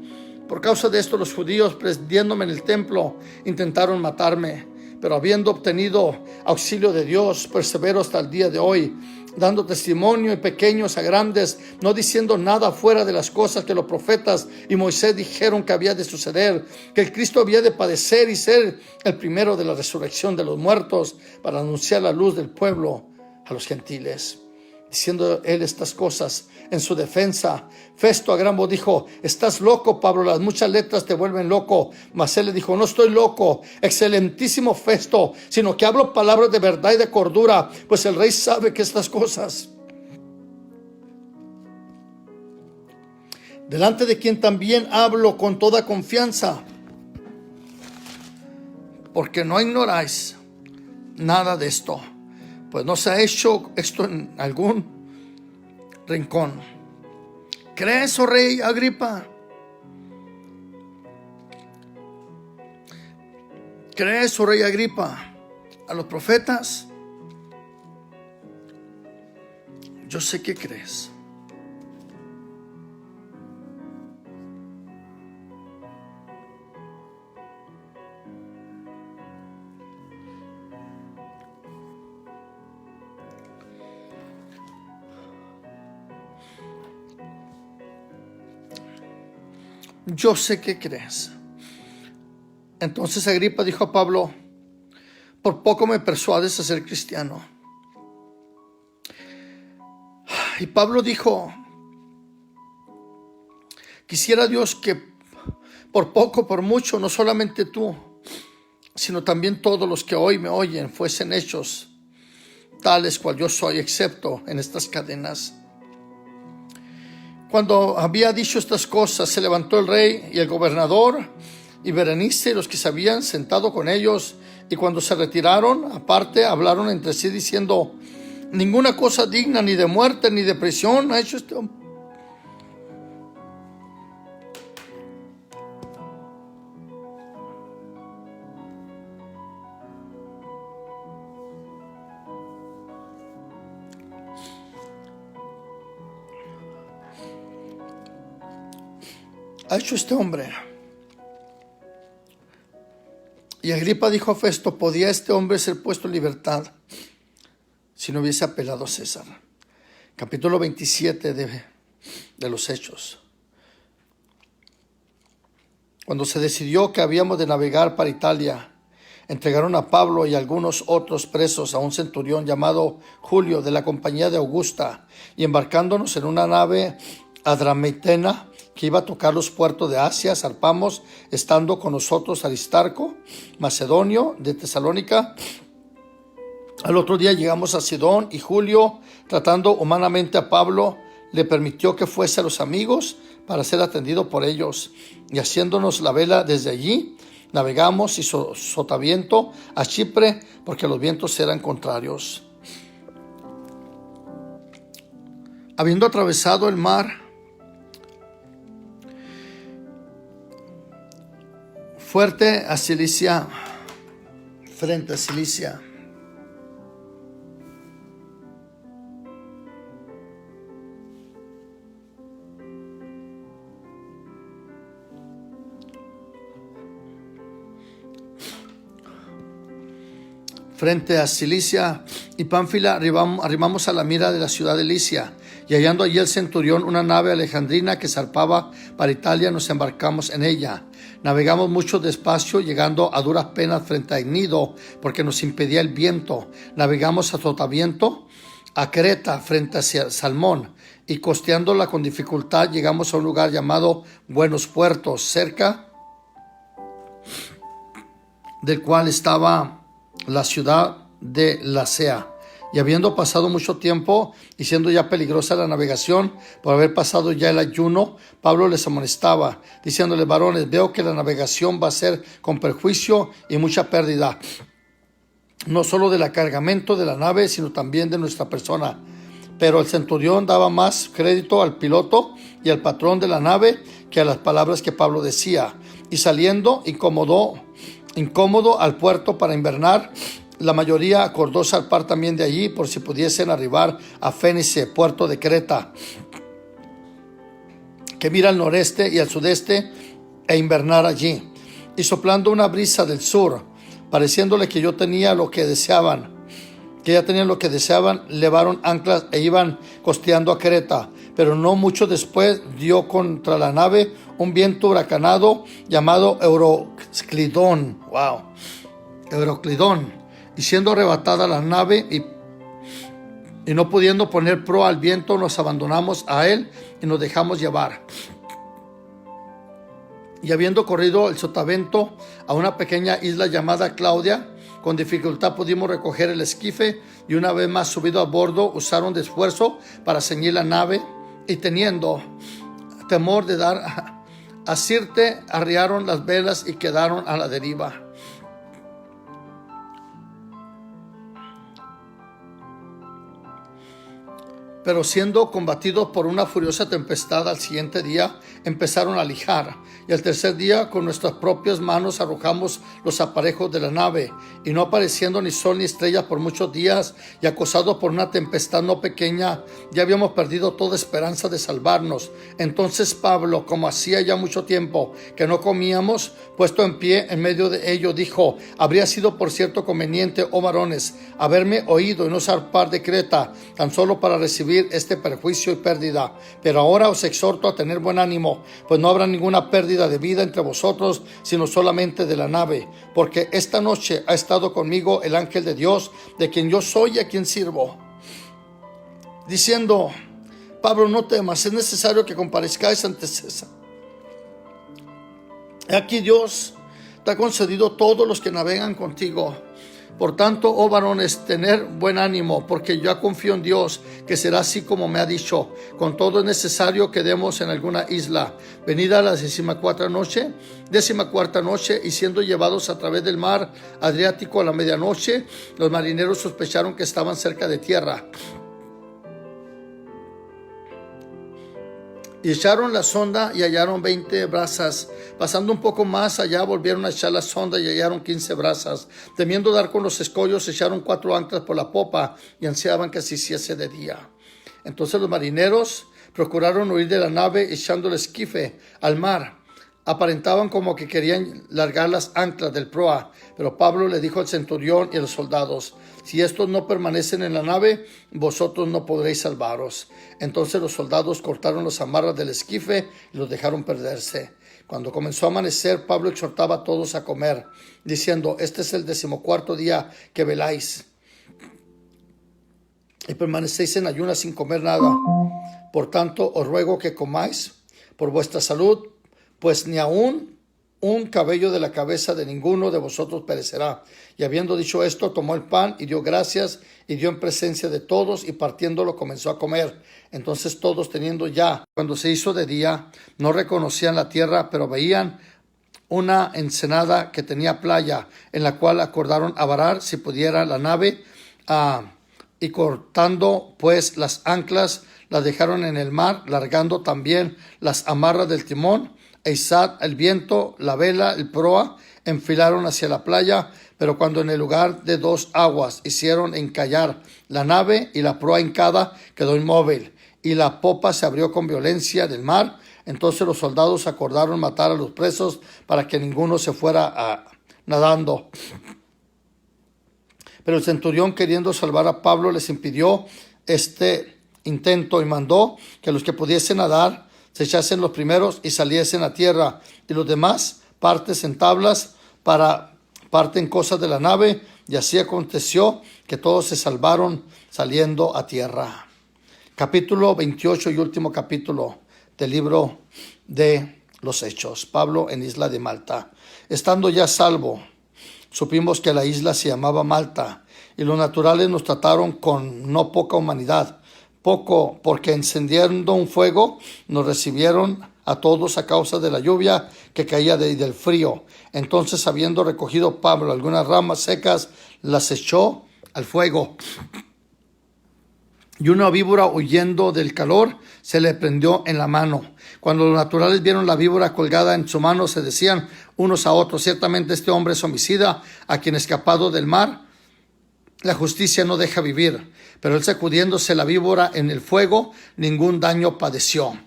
Por causa de esto, los judíos, prendiéndome en el templo, intentaron matarme, pero habiendo obtenido auxilio de Dios, persevero hasta el día de hoy, dando testimonio, y pequeños a grandes, no diciendo nada fuera de las cosas que los profetas y Moisés dijeron que había de suceder, que el Cristo había de padecer y ser el primero de la resurrección de los muertos, para anunciar la luz del pueblo a los gentiles. Diciendo él estas cosas en su defensa, Festo a gran voz dijo: Estás loco, Pablo, las muchas letras te vuelven loco. Mas él le dijo: No estoy loco, excelentísimo Festo, sino que hablo palabras de verdad y de cordura, pues el rey sabe que estas cosas, delante de quien también hablo con toda confianza, porque no ignoráis nada de esto, pues no se ha hecho esto en algún rincón. ¿Crees, oh rey Agripa? ¿Crees, oh rey Agripa, a los profetas? Yo sé que crees. Yo sé que crees. Entonces Agripa dijo a Pablo: Por poco me persuades a ser cristiano. Y Pablo dijo: Quisiera Dios que por poco, por mucho, no solamente tú, sino también todos los que hoy me oyen fuesen hechos tales cual yo soy, excepto en estas cadenas. Cuando había dicho estas cosas, se levantó el rey y el gobernador y Berenice y los que se habían sentado con ellos, y cuando se retiraron aparte, hablaron entre sí diciendo: Ninguna cosa digna ni de muerte ni de prisión ha hecho este hombre. Ha hecho este hombre. Y Agripa dijo a Festo: ¿Podía este hombre ser puesto en libertad si no hubiese apelado a César? Capítulo 27 de los Hechos. Cuando se decidió que habíamos de navegar para Italia, entregaron a Pablo y algunos otros presos a un centurión llamado Julio, de la compañía de Augusta, y embarcándonos en una nave adramitena que iba a tocar los puertos de Asia, zarpamos, estando con nosotros Aristarco, macedonio de Tesalónica. Al otro día llegamos a Sidón, y Julio, tratando humanamente a Pablo, le permitió que fuese a los amigos para ser atendido por ellos. Y haciéndonos la vela desde allí, navegamos y sotaviento a Chipre, porque los vientos eran contrarios. Habiendo atravesado el mar fuerte a Cilicia, frente a Cilicia, frente a Cilicia y Pánfila, arrimamos a la mira de la ciudad de Licia, y hallando allí el centurión una nave alejandrina que zarpaba para Italia, nos embarcamos en ella. Navegamos mucho despacio, llegando a duras penas frente a Gnido, porque nos impedía el viento. Navegamos a sotavento a Creta, frente a Salmón, y costeándola con dificultad llegamos a un lugar llamado Buenos Puertos, cerca del cual estaba la ciudad de Lasea. Y habiendo pasado mucho tiempo y siendo ya peligrosa la navegación por haber pasado ya el ayuno, Pablo les amonestaba, diciéndoles: varones, veo que la navegación va a ser con perjuicio y mucha pérdida, no solo del cargamento de la nave, sino también de nuestra persona. Pero el centurión daba más crédito al piloto y al patrón de la nave que a las palabras que Pablo decía. Y saliendo incómodo al puerto para invernar, la mayoría acordó zarpar también de allí, por si pudiesen arribar a Fénice, puerto de Creta, que mira al noreste y al sudeste, e invernar allí. Y soplando una brisa del sur, pareciéndole que ya tenían lo que deseaban, levaron anclas e iban costeando a Creta. Pero no mucho después dio contra la nave un viento huracanado llamado Euroclidón. Y siendo arrebatada la nave y no pudiendo poner proa al viento, nos abandonamos a él y nos dejamos llevar. Y habiendo corrido el sotavento a una pequeña isla llamada Claudia, con dificultad pudimos recoger el esquife, y una vez más subido a bordo usaron de esfuerzo para ceñir la nave, y teniendo temor de dar a Sirte, arriaron las velas y quedaron a la deriva. Pero siendo combatidos por una furiosa tempestad, al siguiente día empezaron a lijar, y al tercer día con nuestras propias manos arrojamos los aparejos de la nave, y no apareciendo ni sol ni estrellas por muchos días, y acosados por una tempestad no pequeña, ya habíamos perdido toda esperanza de salvarnos. Entonces Pablo, como hacía ya mucho tiempo que no comíamos, puesto en pie en medio de ello, dijo: habría sido por cierto conveniente, oh varones, haberme oído y no zarpar de Creta, tan solo para recibir este perjuicio y pérdida. Pero ahora os exhorto a tener buen ánimo, pues no habrá ninguna pérdida de vida entre vosotros, sino solamente de la nave, porque esta noche ha estado conmigo el ángel de Dios, de quien yo soy y a quien sirvo, diciendo: Pablo, no temas, es necesario que comparezcáis ante César. Aquí Dios te ha concedido todos los que navegan contigo. Por tanto, oh varones, tener buen ánimo, porque yo confío en Dios, que será así como me ha dicho. Con todo es necesario que demos en alguna isla. Venida la 14ª noche, y siendo llevados a través del mar Adriático a la medianoche, los marineros sospecharon que estaban cerca de tierra. Y echaron la sonda y hallaron 20 brazas. Pasando un poco más allá, volvieron a echar la sonda y hallaron 15 brazas. Temiendo dar con los escollos, echaron 4 anclas por la popa y ansiaban que se hiciese de día. Entonces los marineros procuraron huir de la nave, echando el esquife al mar. Aparentaban como que querían largar las anclas del proa, pero Pablo le dijo al centurión y a los soldados: si estos no permanecen en la nave, vosotros no podréis salvaros. Entonces los soldados cortaron las amarras del esquife y los dejaron perderse. Cuando comenzó a amanecer, Pablo exhortaba a todos a comer, diciendo: este es el 14º día que veláis y permanecéis en ayunas sin comer nada. Por tanto, os ruego que comáis por vuestra salud, pues ni aun un cabello de la cabeza de ninguno de vosotros perecerá. Y habiendo dicho esto, tomó el pan y dio gracias y dio en presencia de todos, y partiéndolo comenzó a comer. Entonces todos, teniendo ya, cuando se hizo de día, no reconocían la tierra, pero veían una ensenada que tenía playa, en la cual acordaron a varar si pudiera la nave, y cortando pues las anclas, las dejaron en el mar, largando también las amarras del timón, e izad el viento, la vela, el proa, enfilaron hacia la playa. Pero cuando en el lugar de 2 aguas hicieron encallar la nave, y la proa hincada quedó inmóvil, y la popa se abrió con violencia del mar, entonces los soldados acordaron matar a los presos para que ninguno se fuera nadando. Pero el centurión, queriendo salvar a Pablo, les impidió este intento y mandó que los que pudiesen nadar se echasen los primeros y saliesen a tierra, y los demás partes en tablas para parten cosas de la nave. Y así aconteció que todos se salvaron saliendo a tierra. Capítulo 28 y último capítulo del libro de los Hechos. Pablo en isla de Malta. Estando ya salvo, supimos que la isla se llamaba Malta, y los naturales nos trataron con no poca humanidad. Poco, porque encendiendo un fuego nos recibieron a todos a causa de la lluvia que caía y del frío. Entonces, habiendo recogido Pablo algunas ramas secas, las echó al fuego. Y una víbora, huyendo del calor, se le prendió en la mano. Cuando los naturales vieron la víbora colgada en su mano, se decían unos a otros: ciertamente este hombre es homicida, a quien escapado del mar la justicia no deja vivir. Pero él, sacudiéndose la víbora en el fuego, ningún daño padeció.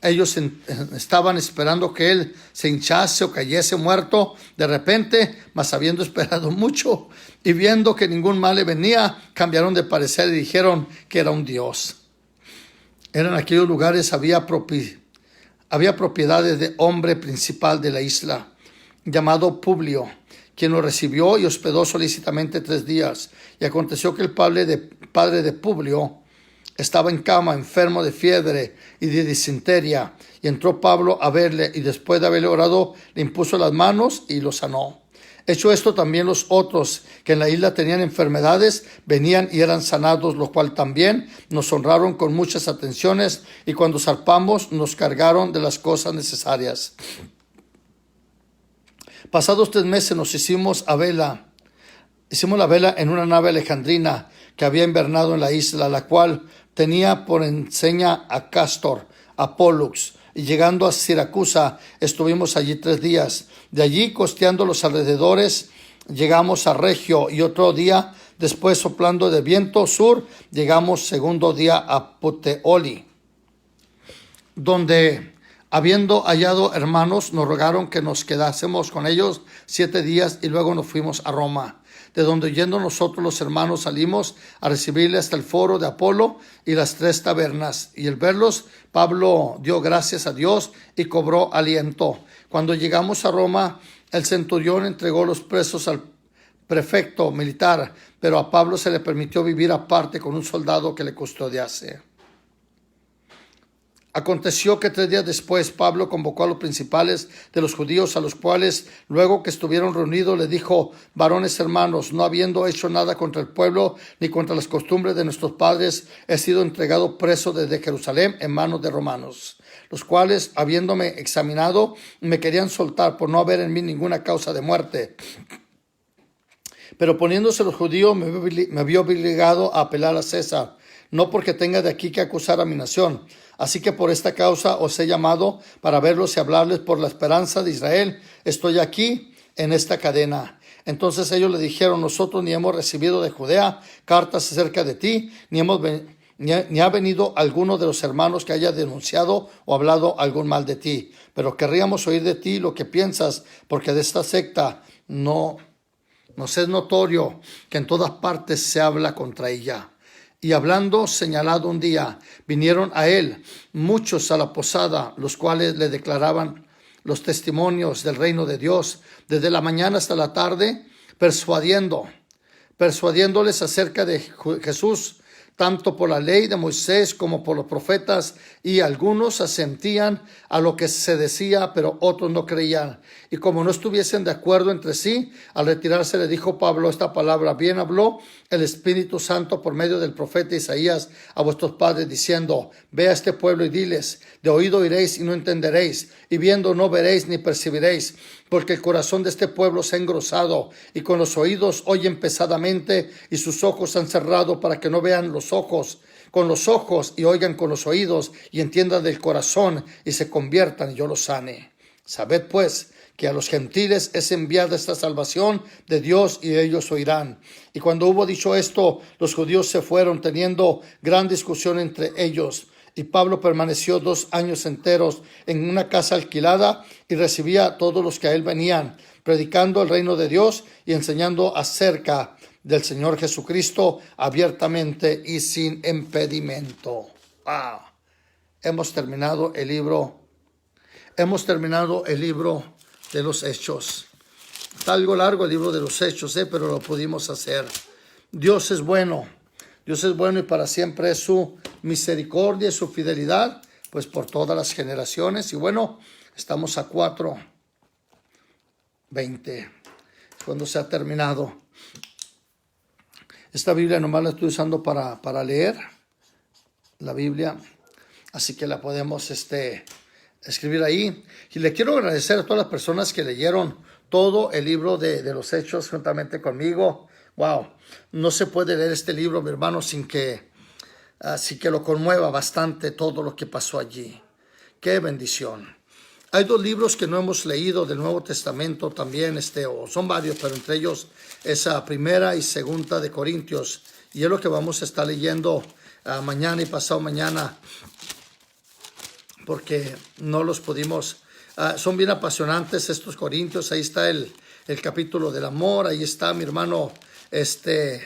Ellos estaban esperando que él se hinchase o cayese muerto de repente, mas habiendo esperado mucho y viendo que ningún mal le venía, cambiaron de parecer y dijeron que era un dios. En aquellos lugares había propiedades de hombre principal de la isla, llamado Publio, quien lo recibió y hospedó solícitamente 3 días. Y aconteció que el padre de Publio estaba en cama, enfermo de fiebre y de disentería. Y entró Pablo a verle, y después de haberle orado, le impuso las manos y lo sanó. Hecho esto, también los otros que en la isla tenían enfermedades venían y eran sanados, lo cual también nos honraron con muchas atenciones, y cuando zarpamos nos cargaron de las cosas necesarias. Pasados 3 meses nos hicimos la vela en una nave alejandrina que había invernado en la isla, la cual tenía por enseña a Cástor, a Pólux, y llegando a Siracusa estuvimos allí 3 días. De allí, costeando los alrededores, llegamos a Regio, y otro día después, soplando de viento sur, llegamos segundo día a Puteoli, donde, habiendo hallado hermanos, nos rogaron que nos quedásemos con ellos 7 días, y luego nos fuimos a Roma, de donde yendo nosotros los hermanos salimos a recibirle hasta el foro de Apolo y las 3 tabernas. Y al verlos, Pablo dio gracias a Dios y cobró aliento. Cuando llegamos a Roma, el centurión entregó los presos al prefecto militar, pero a Pablo se le permitió vivir aparte con un soldado que le custodiase. Aconteció que 3 días después Pablo convocó a los principales de los judíos, a los cuales, luego que estuvieron reunidos, le dijo: varones hermanos, no habiendo hecho nada contra el pueblo ni contra las costumbres de nuestros padres, he sido entregado preso desde Jerusalén en manos de romanos, los cuales, habiéndome examinado, me querían soltar por no haber en mí ninguna causa de muerte. Pero poniéndose los judíos, me vio obligado a apelar a César, no porque tenga de aquí que acusar a mi nación. Así que por esta causa os he llamado, para verlos y hablarles por la esperanza de Israel. Estoy aquí en esta cadena. Entonces ellos le dijeron: nosotros ni hemos recibido de Judea cartas acerca de ti, ni ha venido alguno de los hermanos que haya denunciado o hablado algún mal de ti. Pero querríamos oír de ti lo que piensas, porque de esta secta nos es notorio que en todas partes se habla contra ella. Y hablando señalado un día, vinieron a él muchos a la posada, los cuales le declaraban los testimonios del reino de Dios, desde la mañana hasta la tarde, persuadiéndoles acerca de Jesús, tanto por la ley de Moisés como por los profetas, y algunos asentían a lo que se decía, pero otros no creían. Y como no estuviesen de acuerdo entre sí, al retirarse le dijo Pablo esta palabra: bien habló el Espíritu Santo por medio del profeta Isaías a vuestros padres, diciendo: ve a este pueblo y diles, de oído oiréis y no entenderéis, y viendo no veréis ni percibiréis, porque el corazón de este pueblo se ha engrosado, y con los oídos oyen pesadamente, y sus ojos se han cerrado, para que no vean con los ojos y oigan con los oídos, y entiendan del corazón y se conviertan, y yo los sane. Sabed pues que a los gentiles es enviada esta salvación de Dios, y ellos oirán. Y cuando hubo dicho esto, los judíos se fueron, teniendo gran discusión entre ellos. Y Pablo permaneció 2 años enteros en una casa alquilada, y recibía a todos los que a él venían, predicando el reino de Dios y enseñando acerca del Señor Jesucristo abiertamente y sin impedimento. Wow. Hemos terminado el libro de los Hechos. Está algo largo el libro de los Hechos, pero lo pudimos hacer. Dios es bueno y para siempre es su misericordia y su fidelidad, pues por todas las generaciones. Y bueno, estamos a 4:20, cuando se ha terminado. Esta Biblia nomás la estoy usando para leer la Biblia, así que la podemos escribir ahí. Y le quiero agradecer a todas las personas que leyeron todo el libro de los Hechos juntamente conmigo. Wow, no se puede leer este libro, mi hermano, sin que lo conmueva bastante todo lo que pasó allí. Qué bendición. Hay 2 libros que no hemos leído del Nuevo Testamento también, o son varios, pero entre ellos esa Primera y Segunda de Corintios. Y es lo que vamos a estar leyendo mañana y pasado mañana, porque no los pudimos. Son bien apasionantes estos Corintios. Ahí está el capítulo del amor. Ahí está, mi hermano, en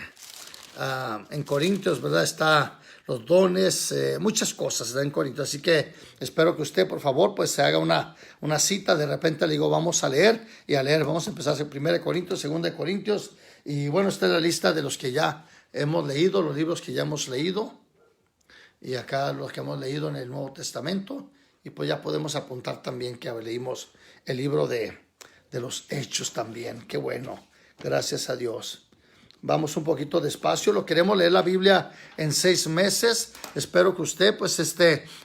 Corintios, ¿verdad? Está los dones, muchas cosas en Corintios. Así que espero que usted, por favor, pues se haga una cita. De repente le digo, vamos a leer. Vamos a empezar en 1 Corintios, 2 Corintios. Y bueno, esta es la lista de los que ya hemos leído, los libros que ya hemos leído. Y acá los que hemos leído en el Nuevo Testamento. Y pues ya podemos apuntar también que leímos el libro de los Hechos también. Qué bueno. Gracias a Dios. Vamos un poquito despacio. Lo queremos leer la Biblia en 6 meses. Espero que usted pues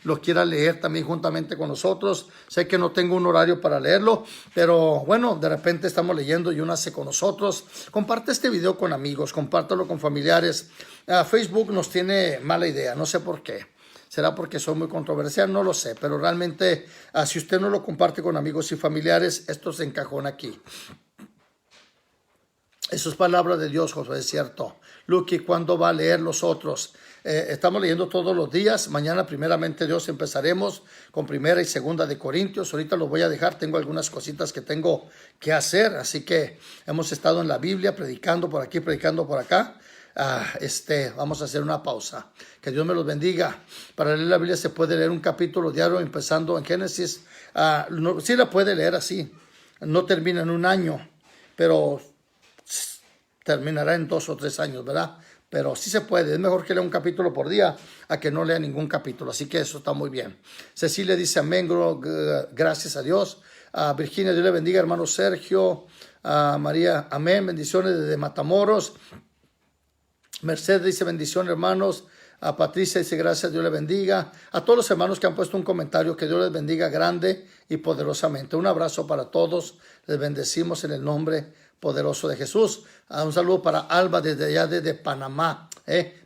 lo quiera leer también juntamente con nosotros. Sé que no tengo un horario para leerlo, pero bueno, de repente estamos leyendo y únase con nosotros. Comparte este video con amigos, compártelo con familiares. Facebook nos tiene mala idea, no sé por qué. ¿Será porque soy muy controversial? No lo sé, pero realmente si usted no lo comparte con amigos y familiares, esto se encajona aquí. Eso es palabra de Dios, Josué, es cierto. Lucky, ¿cuándo va a leer los otros? Estamos leyendo todos los días. Mañana, primeramente Dios, empezaremos con 1 y 2 de Corintios. Ahorita lo voy a dejar. Tengo algunas cositas que tengo que hacer. Así que hemos estado en la Biblia, predicando por aquí, predicando por acá. Vamos a hacer una pausa. Que Dios me los bendiga. Para leer la Biblia se puede leer un capítulo diario empezando en Génesis. Sí la puede leer así. No termina en un año, pero terminará en 2 o 3 años, ¿verdad? Pero sí se puede. Es mejor que lea un capítulo por día a que no lea ningún capítulo. Así que eso está muy bien. Cecilia dice amén, gracias a Dios. Virginia, Dios le bendiga, hermano Sergio. María, amén, bendiciones desde Matamoros. Mercedes dice bendiciones, hermanos. A Patricia dice gracias, Dios le bendiga. A todos los hermanos que han puesto un comentario, que Dios les bendiga grande y poderosamente. Un abrazo para todos. Les bendecimos en el nombre poderoso de Jesús. Un saludo para Alba desde allá, desde Panamá.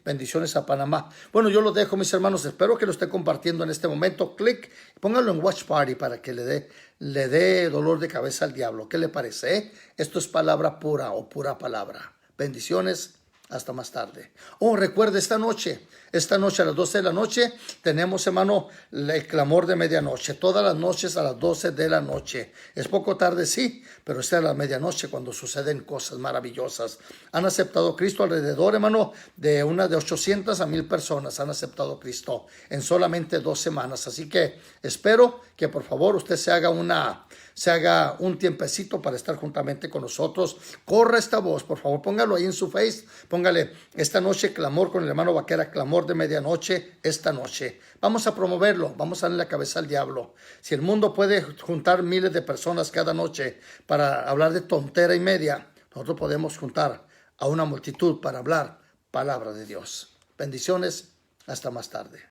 Bendiciones a Panamá. Bueno, yo lo dejo, mis hermanos. Espero que lo esté compartiendo en este momento. Clic, póngalo en Watch Party para que le dé dolor de cabeza al diablo. ¿Qué le parece? Esto es palabra pura o pura palabra. Bendiciones. Hasta más tarde. Recuerde, esta noche a las 12 de la noche, tenemos, hermano, el clamor de medianoche. Todas las noches a las 12 de la noche. Es poco tarde, sí, pero es a la medianoche cuando suceden cosas maravillosas. Han aceptado a Cristo alrededor, hermano, de 800 a 1000 personas han aceptado a Cristo en solamente 2 semanas. Así que espero que por favor usted se haga un tiempecito para estar juntamente con nosotros. Corra esta voz, por favor, póngalo ahí en su face. Póngale esta noche clamor con el hermano Vaquera, clamor de medianoche esta noche. Vamos a promoverlo, vamos a darle la cabeza al diablo. Si el mundo puede juntar miles de personas cada noche para hablar de tontera y media, nosotros podemos juntar a una multitud para hablar palabra de Dios. Bendiciones, hasta más tarde.